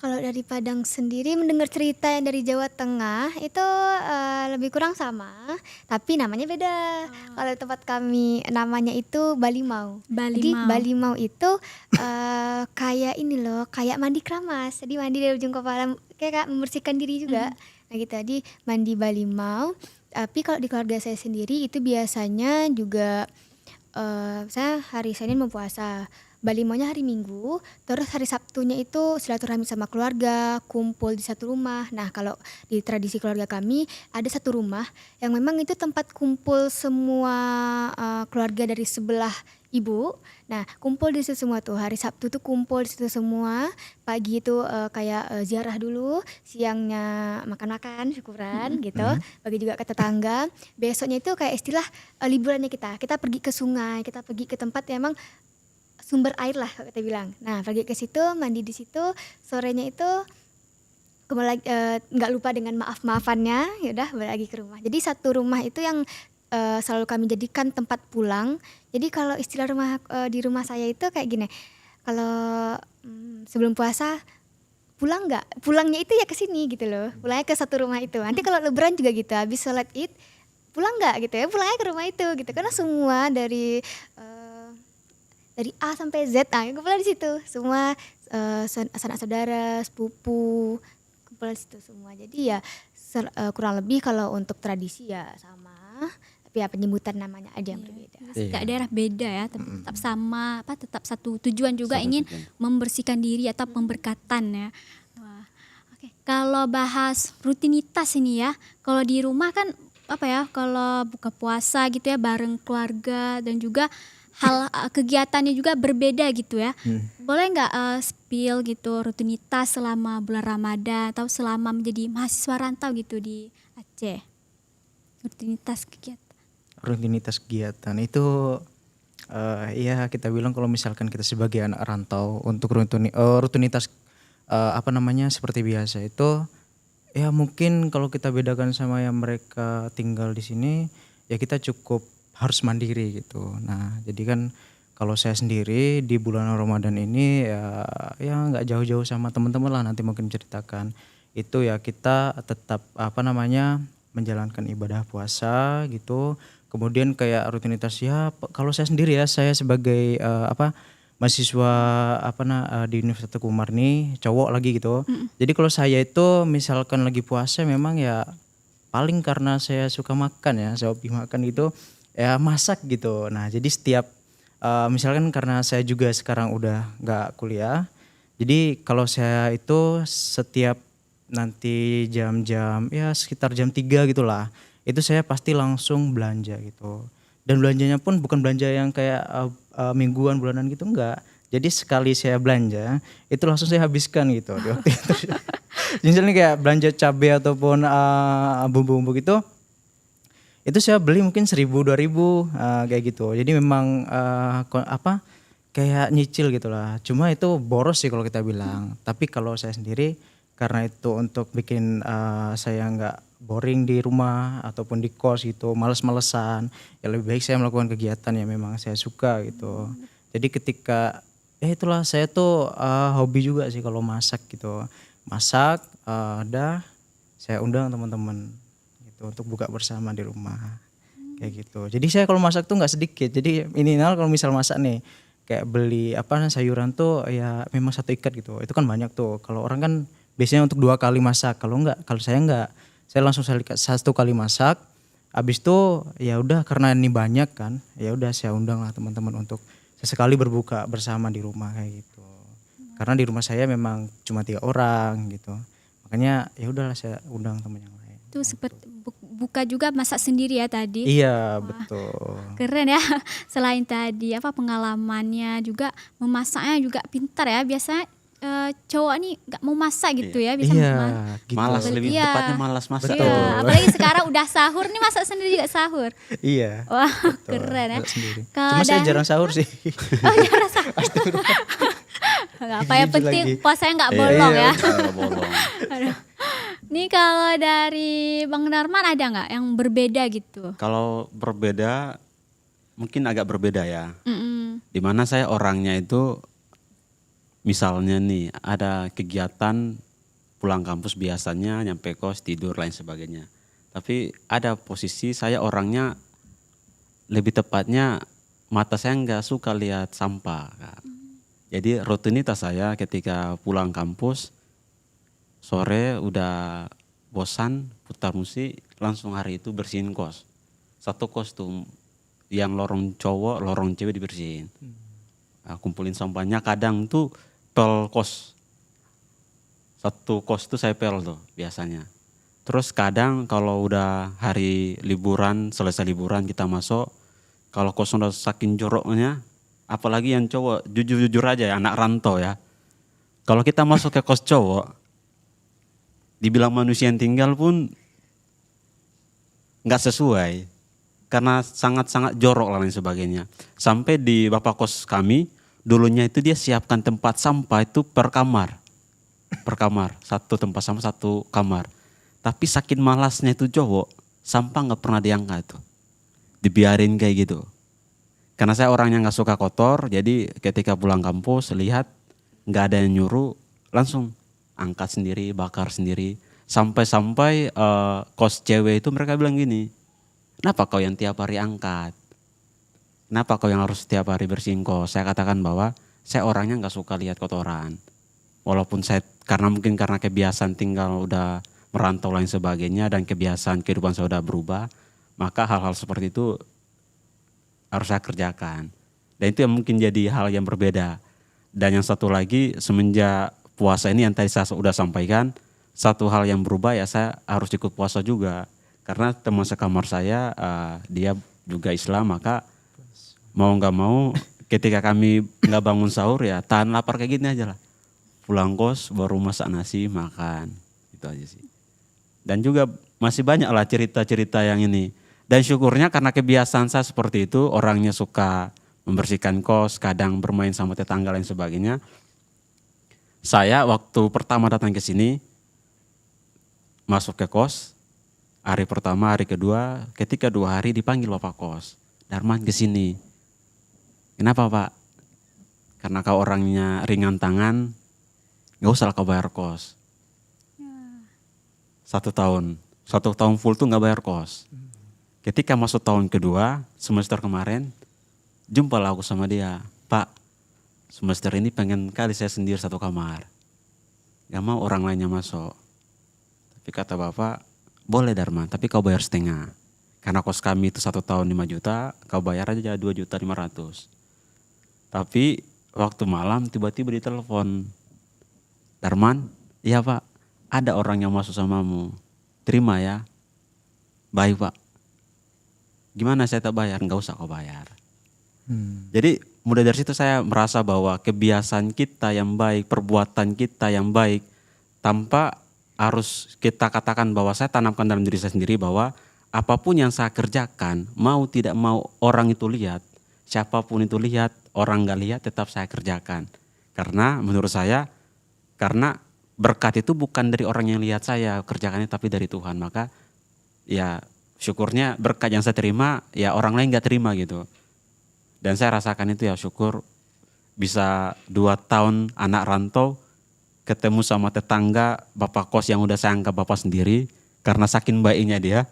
Kalau dari Padang sendiri mendengar cerita yang dari Jawa Tengah itu lebih kurang sama, tapi namanya beda. Kalau tempat kami namanya itu Balimau. Jadi Balimau. Balimau itu kayak ini loh, kayak mandi keramas. Jadi mandi dari ujung kepala kayak membersihkan diri juga. Nah gitu, jadi mandi Balimau. Tapi kalau di keluarga saya sendiri itu biasanya juga saya hari Senin mau puasa. Balimaunya hari Minggu, terus hari Sabtunya itu silaturahmi sama keluarga, kumpul di satu rumah. Nah kalau di tradisi keluarga kami ada satu rumah yang memang itu tempat kumpul semua keluarga dari sebelah ibu. Nah kumpul di situ semua tuh, hari Sabtu tuh kumpul di situ semua. Pagi itu kayak ziarah dulu, siangnya makan-makan, syukuran gitu. Bagi juga ke tetangga. Besoknya itu kayak istilah liburannya kita pergi ke sungai, kita pergi ke tempat yang emang sumber air lah kita bilang. Nah pergi ke situ, mandi di situ, sorenya itu kembali lagi, nggak lupa dengan maaf-maafannya, yaudah balik lagi ke rumah. Jadi satu rumah itu yang selalu kami jadikan tempat pulang. Jadi kalau istilah rumah di rumah saya itu kayak gini, kalau sebelum puasa pulang nggak? Pulangnya itu ya ke sini gitu loh, pulangnya ke satu rumah itu. Nanti kalau lebaran juga gitu, habis sholat id pulang nggak gitu ya, pulangnya ke rumah itu gitu. Karena semua dari A sampai Z, kumpul di situ semua, sanak saudara, sepupu, kumpul di situ semua. Jadi ya kurang lebih kalau untuk tradisi ya sama, tapi ya penyebutan namanya aja yang berbeda. Setiap daerah beda ya, tapi tetap sama apa tetap satu tujuan juga Satu ingin tujuan. membersihkan diri atau pemberkatan ya. Wah. Oke, kalau bahas rutinitas ini ya, kalau di rumah kan apa ya, kalau buka puasa gitu ya bareng keluarga dan juga hal kegiatannya juga berbeda gitu ya. Boleh nggak spill gitu rutinitas selama bulan Ramadan atau selama menjadi mahasiswa rantau gitu di Aceh? Rutinitas kegiatan. Rutinitas kegiatan itu ya kita bilang kalau misalkan kita sebagai anak rantau untuk rutinitas apa namanya seperti biasa itu ya mungkin kalau kita bedakan sama yang mereka tinggal di sini ya kita cukup harus mandiri gitu. Nah jadi kan kalau saya sendiri di bulan Ramadan ini ya nggak jauh-jauh sama teman-teman lah, nanti mungkin ceritakan itu ya kita tetap apa namanya menjalankan ibadah puasa gitu. Kemudian kayak rutinitas ya kalau saya sendiri ya, saya sebagai mahasiswa di Universitas Teguh Umar nih, cowok lagi gitu. Jadi kalau saya itu misalkan lagi puasa memang ya paling karena saya suka makan ya, saya hobi makan gitu, ya masak gitu. Nah jadi setiap misalkan karena saya juga sekarang udah nggak kuliah, jadi kalau saya itu setiap nanti jam-jam ya sekitar jam 3 gitulah, itu saya pasti langsung belanja gitu. Dan belanjanya pun bukan belanja yang kayak mingguan, bulanan gitu, enggak. Jadi sekali saya belanja, itu langsung saya habiskan gitu di waktu itu. Misalnya kayak belanja cabai ataupun bumbu-bumbu gitu, itu saya beli mungkin 1.000 2.000 kayak gitu. Jadi memang kayak nyicil gitulah. Cuma itu boros sih kalau kita bilang. Tapi kalau saya sendiri karena itu untuk bikin saya nggak boring di rumah ataupun di kos gitu, males-malesan, ya lebih baik saya melakukan kegiatan yang memang saya suka gitu. Jadi ketika itulah saya tuh hobi juga sih kalau masak gitu. Masak udah saya undang teman-teman gitu untuk buka bersama di rumah kayak gitu. Jadi saya kalau masak tuh nggak sedikit. Jadi minimal kalau misal masak nih kayak beli sayuran tuh ya memang satu ikat gitu. Itu kan banyak tuh. Kalau orang kan biasanya untuk 2 kali masak. Kalau saya enggak. Saya langsung 1 kali masak. Habis itu ya udah karena ini banyak kan. Ya udah saya undang lah teman-teman untuk sesekali berbuka bersama di rumah kayak gitu. Karena di rumah saya memang cuma 3 orang gitu. Makanya ya udahlah saya undang teman yang lain. Itu seperti buka juga masak sendiri ya tadi. Iya, betul. Keren ya. Selain tadi pengalamannya juga memasaknya juga pintar ya. Biasanya cowok nih nggak mau masak gitu ya, bisa gitu. Malas, lebih tepatnya malas masak. Iya, apalagi sekarang udah sahur nih, masak sendiri juga sahur. Iya. Wah, betul. keren ya. Cuma saya jarang sahur sih. Oh, jarang sahur. Gak apa, yang penting puasanya nggak bolong ya. Nggak bolong. Aduh. Nih kalau dari Bang Darman ada nggak yang berbeda gitu? Kalau berbeda, mungkin agak berbeda ya. Dimana saya orangnya itu, misalnya nih ada kegiatan pulang kampus biasanya nyampe kos tidur lain sebagainya. Tapi ada posisi saya orangnya lebih tepatnya mata saya nggak suka lihat sampah. Kak. Jadi rutinitas saya ketika pulang kampus sore udah bosan putar musik langsung hari itu bersihin kos. Satu kos tuh yang lorong cowok, lorong cewek dibersihin. Nah, kumpulin sampahnya kadang tuh pel kos. Satu kos tuh saya pel tuh biasanya. Terus kadang kalau udah hari liburan, selesai liburan kita masuk, kalau kos udah saking joroknya, apalagi yang cowok, jujur-jujur aja ya anak rantau ya. Kalau kita masuk ke kos cowok, dibilang manusia yang tinggal pun nggak sesuai. Karena sangat-sangat jorok lah dan sebagainya. Sampai di bapak kos kami, dulunya itu dia siapkan tempat sampah itu per kamar. Per kamar, satu tempat sampah satu kamar. Tapi saking malasnya itu cowok, sampah nggak pernah diangkat tuh. Dibiarin kayak gitu. Karena saya orangnya nggak suka kotor, jadi ketika pulang kampus lihat nggak ada yang nyuruh, langsung angkat sendiri, bakar sendiri. Sampai-sampai kos cewek itu mereka bilang gini, kenapa kau yang tiap hari angkat? Kenapa kau yang harus tiap hari bersihin kos? Saya katakan bahwa saya orangnya nggak suka lihat kotoran. Walaupun saya mungkin karena kebiasaan tinggal udah merantau lain sebagainya dan kebiasaan kehidupan saya udah berubah, maka hal-hal seperti itu harus saya kerjakan. Dan itu yang mungkin jadi hal yang berbeda. Dan yang satu lagi semenjak puasa ini yang tadi saya sudah sampaikan, satu hal yang berubah ya saya harus ikut puasa juga. Karena teman sekamar saya dia juga Islam, maka mau nggak mau ketika kami nggak bangun sahur ya tahan lapar kayak gini aja lah. Pulang kos baru masak nasi makan, itu aja sih. Dan juga masih banyak lah cerita-cerita yang ini. Dan syukurnya karena kebiasaan saya seperti itu, orangnya suka membersihkan kos, kadang bermain sama tetangga dan sebagainya. Saya waktu pertama datang ke sini, masuk ke kos, hari pertama, hari kedua, ketika 2 hari dipanggil bapak kos, Darman ke sini. Kenapa Pak? Karena kau orangnya ringan tangan, gak usah kau bayar kos. 1 tahun 1 tahun full tuh nggak bayar kos. Ketika masuk tahun kedua, semester kemarin, jumpa lah aku sama dia. Pak, semester ini pengen kali saya sendiri 1 kamar. Gak mau orang lainnya masuk. Tapi kata bapak, boleh Darman, tapi kau bayar setengah. Karena kos kami itu 1 tahun 5 juta, kau bayar aja 2.500.000. Tapi waktu malam tiba-tiba ditelepon. Darman, iya Pak, ada orang yang masuk samamu. Terima ya. Baik Pak. Gimana saya tak bayar? Enggak usah kau bayar. Jadi mulai dari situ saya merasa bahwa kebiasaan kita yang baik, perbuatan kita yang baik, tanpa harus kita katakan bahwa saya tanamkan dalam diri saya sendiri bahwa apapun yang saya kerjakan, mau tidak mau orang itu lihat, siapapun itu lihat, orang nggak lihat tetap saya kerjakan. Karena menurut saya, karena berkat itu bukan dari orang yang lihat saya kerjakannya tapi dari Tuhan. Maka ya syukurnya berkat yang saya terima ya orang lain nggak terima gitu. Dan saya rasakan itu ya syukur bisa 2 tahun anak rantau ketemu sama tetangga bapak kos yang udah saya anggap bapak sendiri karena saking baiknya dia.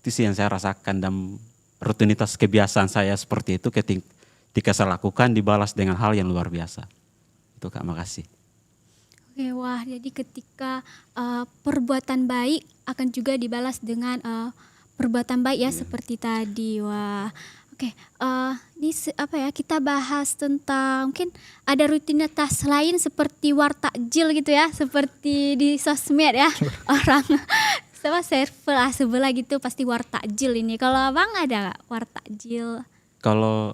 Itu sih yang saya rasakan dan rutinitas kebiasaan saya seperti itu ketika saya lakukan dibalas dengan hal yang luar biasa. Itu Kak, makasih. Oke, wah jadi ketika perbuatan baik akan juga dibalas dengan perbuatan baik ya seperti tadi. Wah. Oke, ini kita bahas tentang mungkin ada rutinitas lain seperti wartakjil gitu ya, seperti di sosmed ya orang sama server sebelah gitu pasti wartakjil ini. Kalau abang ada nggak wartakjil? Kalau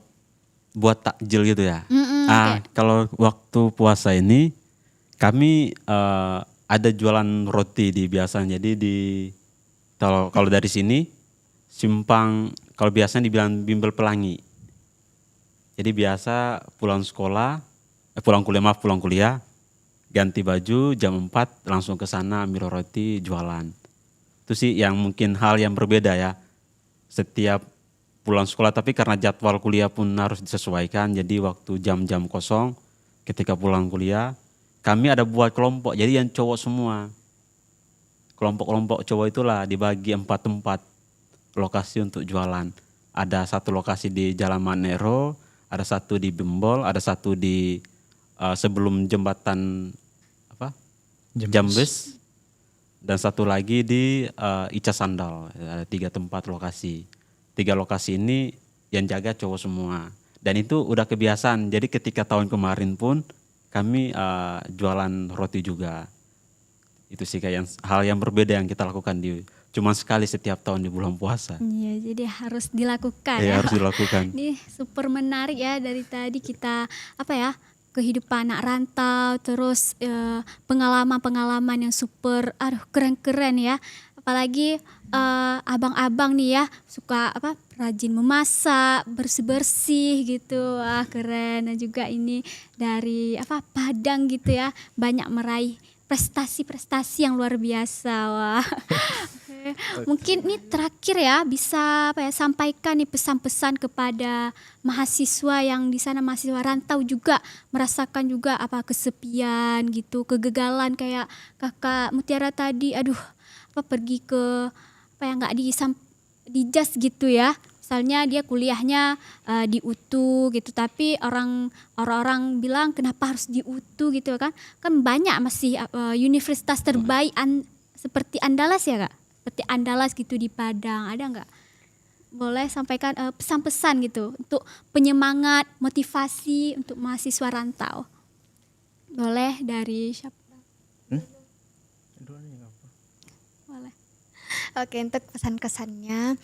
buat takjil gitu ya. Okay. Kalau waktu puasa ini kami ada jualan roti di biasanya. Jadi kalau dari sini simpang, kalau biasanya dibilang Bimbel Pelangi. Jadi biasa pulang kuliah, ganti baju jam 4 langsung ke sana ambil roti jualan. Itu sih yang mungkin hal yang berbeda ya. Setiap pulang sekolah, tapi karena jadwal kuliah pun harus disesuaikan. Jadi waktu jam-jam kosong ketika pulang kuliah, kami ada buat kelompok. Jadi yang cowok semua. Kelompok-kelompok cowok itulah dibagi 4 tempat lokasi untuk jualan. Ada 1 lokasi di Jalan Manero, ada 1 di Bimbol, ada 1 di sebelum jembatan Jambes, dan 1 lagi di Ica Sandal. Ada 3 tempat lokasi. 3 lokasi ini yang jaga cowok semua. Dan itu udah kebiasaan. Jadi ketika tahun kemarin pun kami jualan roti juga. Itu sih kayak hal yang berbeda yang kita lakukan cuma sekali setiap tahun di bulan puasa. Iya, jadi harus dilakukan ya. ya. Harus dilakukan. Ini super menarik ya dari tadi kita kehidupan anak rantau, terus pengalaman-pengalaman yang super keren-keren ya. Apalagi abang-abang nih ya suka rajin memasak, bersih-bersih gitu. Wah, keren. Dan juga ini dari Padang gitu ya, banyak meraih prestasi-prestasi yang luar biasa. Wah. Mungkin ini terakhir ya bisa sampaikan nih pesan-pesan kepada mahasiswa yang di sana, mahasiswa rantau juga merasakan juga kesepian gitu, kegagalan kayak Kakak Mutiara tadi. Pergi ke nggak di JAS gitu ya. Misalnya dia kuliahnya di UTU gitu, tapi orang-orang bilang kenapa harus di UTU gitu kan? Kan banyak masih universitas terbaik seperti Andalas ya Kak? Seperti Andalas gitu di Padang, ada nggak? Boleh sampaikan pesan-pesan gitu untuk penyemangat, motivasi untuk mahasiswa rantau. Boleh dari siapa? Boleh. Oke, untuk pesan-kesannya,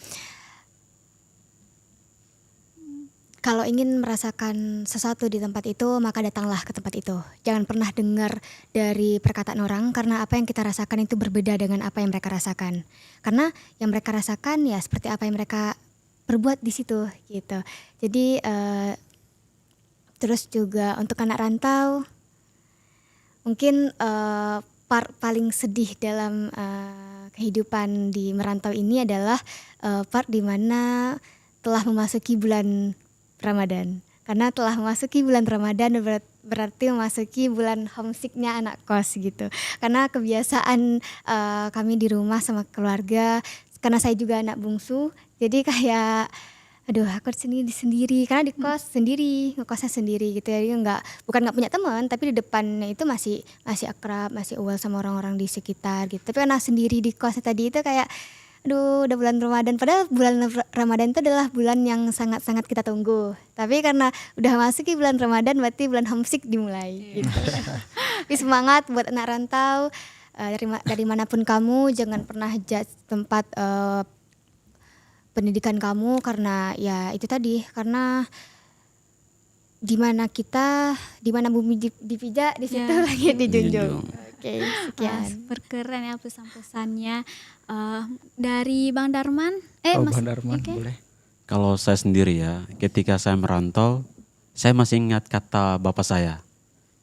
kalau ingin merasakan sesuatu di tempat itu, maka datanglah ke tempat itu. Jangan pernah dengar dari perkataan orang, karena apa yang kita rasakan itu berbeda dengan apa yang mereka rasakan. Karena yang mereka rasakan ya seperti apa yang mereka perbuat di situ gitu. Jadi terus juga untuk anak rantau, mungkin part paling sedih dalam kehidupan di merantau ini adalah part di mana telah memasuki bulan Ramadan. Karena telah memasuki bulan Ramadan berarti memasuki bulan homesicknya anak kos gitu. Karena kebiasaan kami di rumah sama keluarga, karena saya juga anak bungsu, jadi kayak aduh aku sendiri sendiri karena di kos sendiri, ngekosnya sendiri gitu ya. Jadi bukan nggak punya teman, tapi di depannya itu masih akrab, masih awal sama orang-orang di sekitar gitu. Tapi karena sendiri di kos tadi itu kayak aduh udah bulan Ramadan, padahal bulan Ramadan itu adalah bulan yang sangat-sangat kita tunggu. Tapi karena udah masuk ke bulan Ramadan berarti bulan homesick dimulai gitu. Tapi semangat buat anak rantau, dari manapun kamu, jangan pernah judge tempat pendidikan kamu, karena ya itu tadi, karena di mana bumi dipijak di situ lagi dijunjung. Oke, sekian. Super keren ya pesan-pesannya. Dari Bang Darman. Bang Darman oke. boleh. Kalau saya sendiri ya, ketika saya merantau, saya masih ingat kata bapak saya.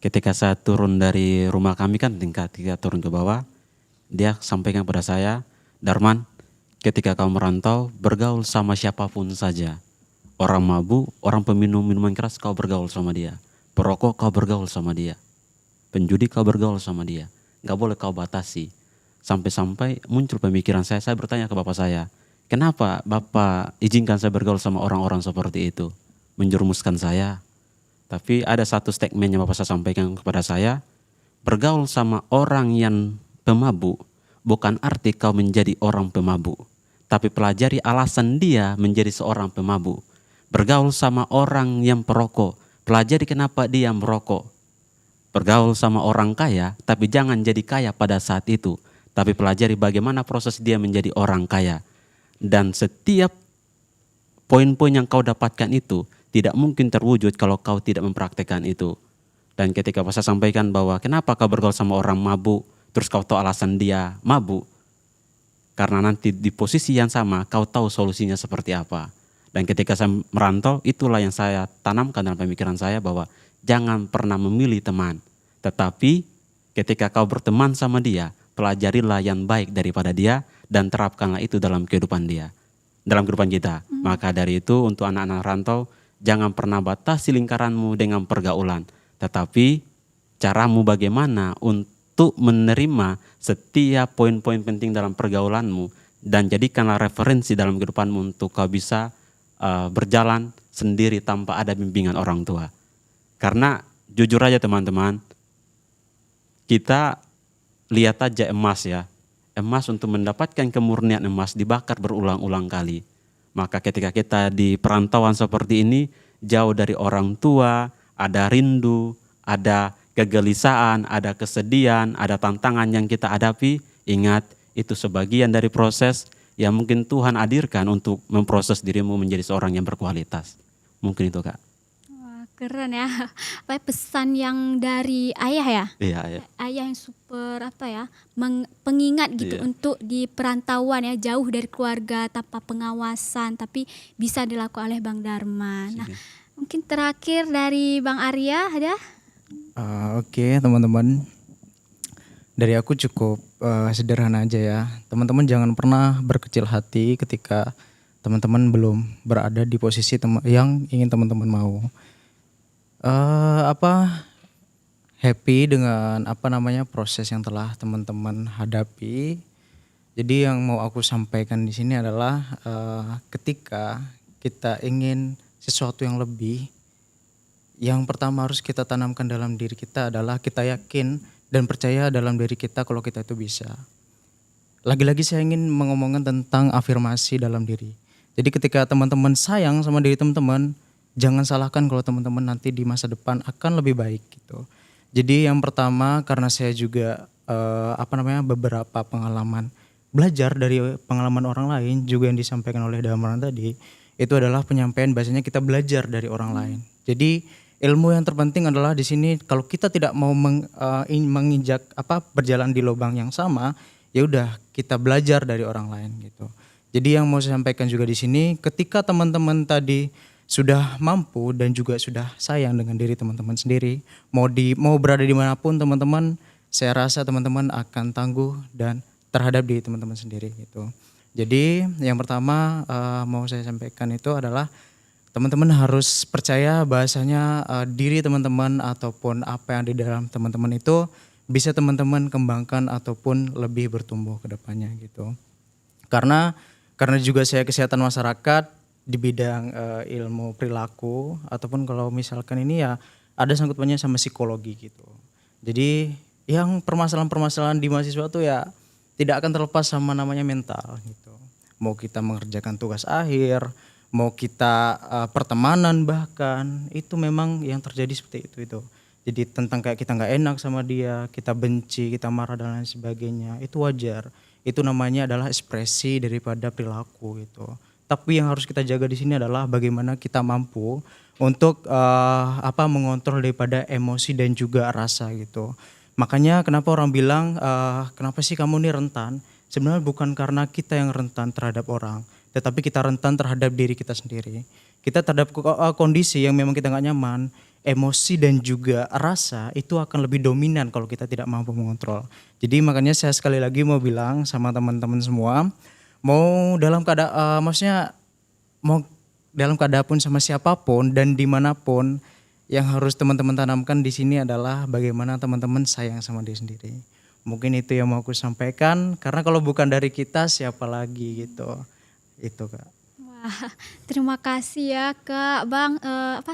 Ketika saya turun dari rumah kami kan ketika turun ke bawah, dia sampaikan kepada saya, Darman, ketika kau merantau, bergaul sama siapapun saja. Orang mabuk, orang peminum minuman keras, kau bergaul sama dia. Perokok, kau bergaul sama dia. Penjudi, kau bergaul sama dia. Gak boleh kau batasi. Sampai-sampai muncul pemikiran saya bertanya ke bapak saya, kenapa bapak izinkan saya bergaul sama orang-orang seperti itu? Menjerumuskan saya. Tapi ada satu statement yang bapak saya sampaikan kepada saya, bergaul sama orang yang pemabuk bukan arti kau menjadi orang pemabuk, tapi pelajari alasan dia menjadi seorang pemabuk. Bergaul sama orang yang perokok, pelajari kenapa dia merokok. Bergaul sama orang kaya, tapi jangan jadi kaya pada saat itu, tapi pelajari bagaimana proses dia menjadi orang kaya. Dan setiap poin-poin yang kau dapatkan itu tidak mungkin terwujud kalau kau tidak mempraktekkan itu. Dan ketika saya sampaikan bahwa kenapa kau bergaul sama orang mabuk, terus kau tahu alasan dia mabuk, karena nanti di posisi yang sama kau tahu solusinya seperti apa. Dan ketika saya merantau, itulah yang saya tanamkan dalam pemikiran saya, bahwa jangan pernah memilih teman, tetapi ketika kau berteman sama dia, pelajarilah yang baik daripada dia dan terapkanlah itu dalam kehidupan dia, dalam kehidupan kita. Maka dari itu untuk anak-anak rantau, jangan pernah batasi lingkaranmu dengan pergaulan, tetapi caramu bagaimana untuk menerima setiap poin-poin penting dalam pergaulanmu, dan jadikanlah referensi dalam kehidupanmu untuk kau bisa berjalan sendiri tanpa ada bimbingan orang tua. Karena jujur aja teman-teman, kita lihat aja emas ya. Emas untuk mendapatkan kemurnian emas dibakar berulang-ulang kali. Maka ketika kita di perantauan seperti ini, jauh dari orang tua, ada rindu, ada kegelisahan, ada kesedihan, ada tantangan yang kita hadapi, ingat itu sebagian dari proses yang mungkin Tuhan hadirkan untuk memproses dirimu menjadi seorang yang berkualitas. Mungkin itu Kak. Wah, keren ya. Apa pesan yang dari ayah ya? Iya, iya. Ayah yang super pengingat gitu untuk di perantauan ya, jauh dari keluarga tanpa pengawasan, tapi bisa dilakukan oleh Bang Darman. Nah, mungkin terakhir dari Bang Arya ada? Oke, teman-teman. Dari aku cukup sederhana aja ya. Teman-teman jangan pernah berkecil hati ketika teman-teman belum berada di posisi yang ingin teman-teman mau. Happy dengan proses yang telah teman-teman hadapi. Jadi yang mau aku sampaikan di sini adalah ketika kita ingin sesuatu yang lebih, yang pertama harus kita tanamkan dalam diri kita adalah kita yakin dan percaya dalam diri kita kalau kita itu bisa. Lagi-lagi saya ingin mengomongkan tentang afirmasi dalam diri. Jadi ketika teman-teman sayang sama diri teman-teman, jangan salahkan kalau teman-teman nanti di masa depan akan lebih baik gitu. Jadi yang pertama, karena saya juga beberapa pengalaman belajar dari pengalaman orang lain juga yang disampaikan oleh Darman tadi, itu adalah penyampaian bahasanya kita belajar dari orang lain. Jadi ilmu yang terpenting adalah di sini kalau kita tidak mau menginjak berjalan di lubang yang sama, ya udah kita belajar dari orang lain gitu. Jadi yang mau saya sampaikan juga di sini, ketika teman-teman tadi sudah mampu dan juga sudah sayang dengan diri teman-teman sendiri, mau berada dimanapun teman-teman, saya rasa teman-teman akan tangguh dan terhadap diri teman-teman sendiri gitu. Jadi yang pertama mau saya sampaikan itu adalah teman-teman harus percaya bahasanya diri teman-teman ataupun apa yang di dalam teman-teman itu bisa teman-teman kembangkan ataupun lebih bertumbuh ke depannya gitu. Karena juga saya kesehatan masyarakat di bidang ilmu perilaku ataupun kalau misalkan ini ya ada sangkut pautnya sama psikologi gitu. Jadi yang permasalahan-permasalahan di mahasiswa tuh ya tidak akan terlepas sama namanya mental gitu. Mau kita mengerjakan tugas akhir, mau kita pertemanan bahkan itu memang yang terjadi seperti itu. Jadi tentang kayak kita nggak enak sama dia, kita benci, kita marah dan lain sebagainya, itu wajar. Itu namanya adalah ekspresi daripada perilaku gitu. Tapi yang harus kita jaga di sini adalah bagaimana kita mampu untuk mengontrol daripada emosi dan juga rasa gitu. Makanya kenapa orang bilang kenapa sih kamu nih rentan? Sebenarnya bukan karena kita yang rentan terhadap orang, tetapi kita rentan terhadap diri kita sendiri. Kita terhadap kondisi yang memang kita nggak nyaman, emosi dan juga rasa itu akan lebih dominan kalau kita tidak mampu mengontrol. Jadi makanya saya sekali lagi mau bilang sama teman-teman semua, mau dalam keadaan mau dalam keadaan pun sama siapapun dan dimanapun, yang harus teman-teman tanamkan di sini adalah bagaimana teman-teman sayang sama diri sendiri. Mungkin itu yang mau aku sampaikan, karena kalau bukan dari kita siapa lagi gitu. Itu Kak. Wah, terima kasih ya Kak Bang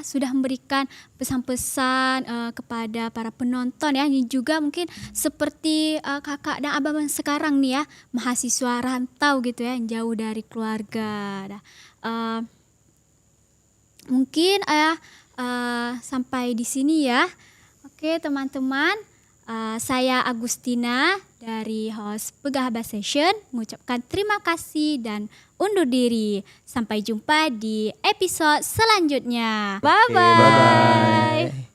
sudah memberikan pesan-pesan kepada para penonton ya. Ini juga mungkin seperti kakak dan abang sekarang nih ya, mahasiswa rantau gitu ya, yang jauh dari keluarga. Mungkin sampai di sini ya. Oke teman-teman, saya Agustina dari host Pegahaba Session mengucapkan terima kasih dan undur diri. Sampai jumpa di episode selanjutnya. Bye-bye. Bye-bye.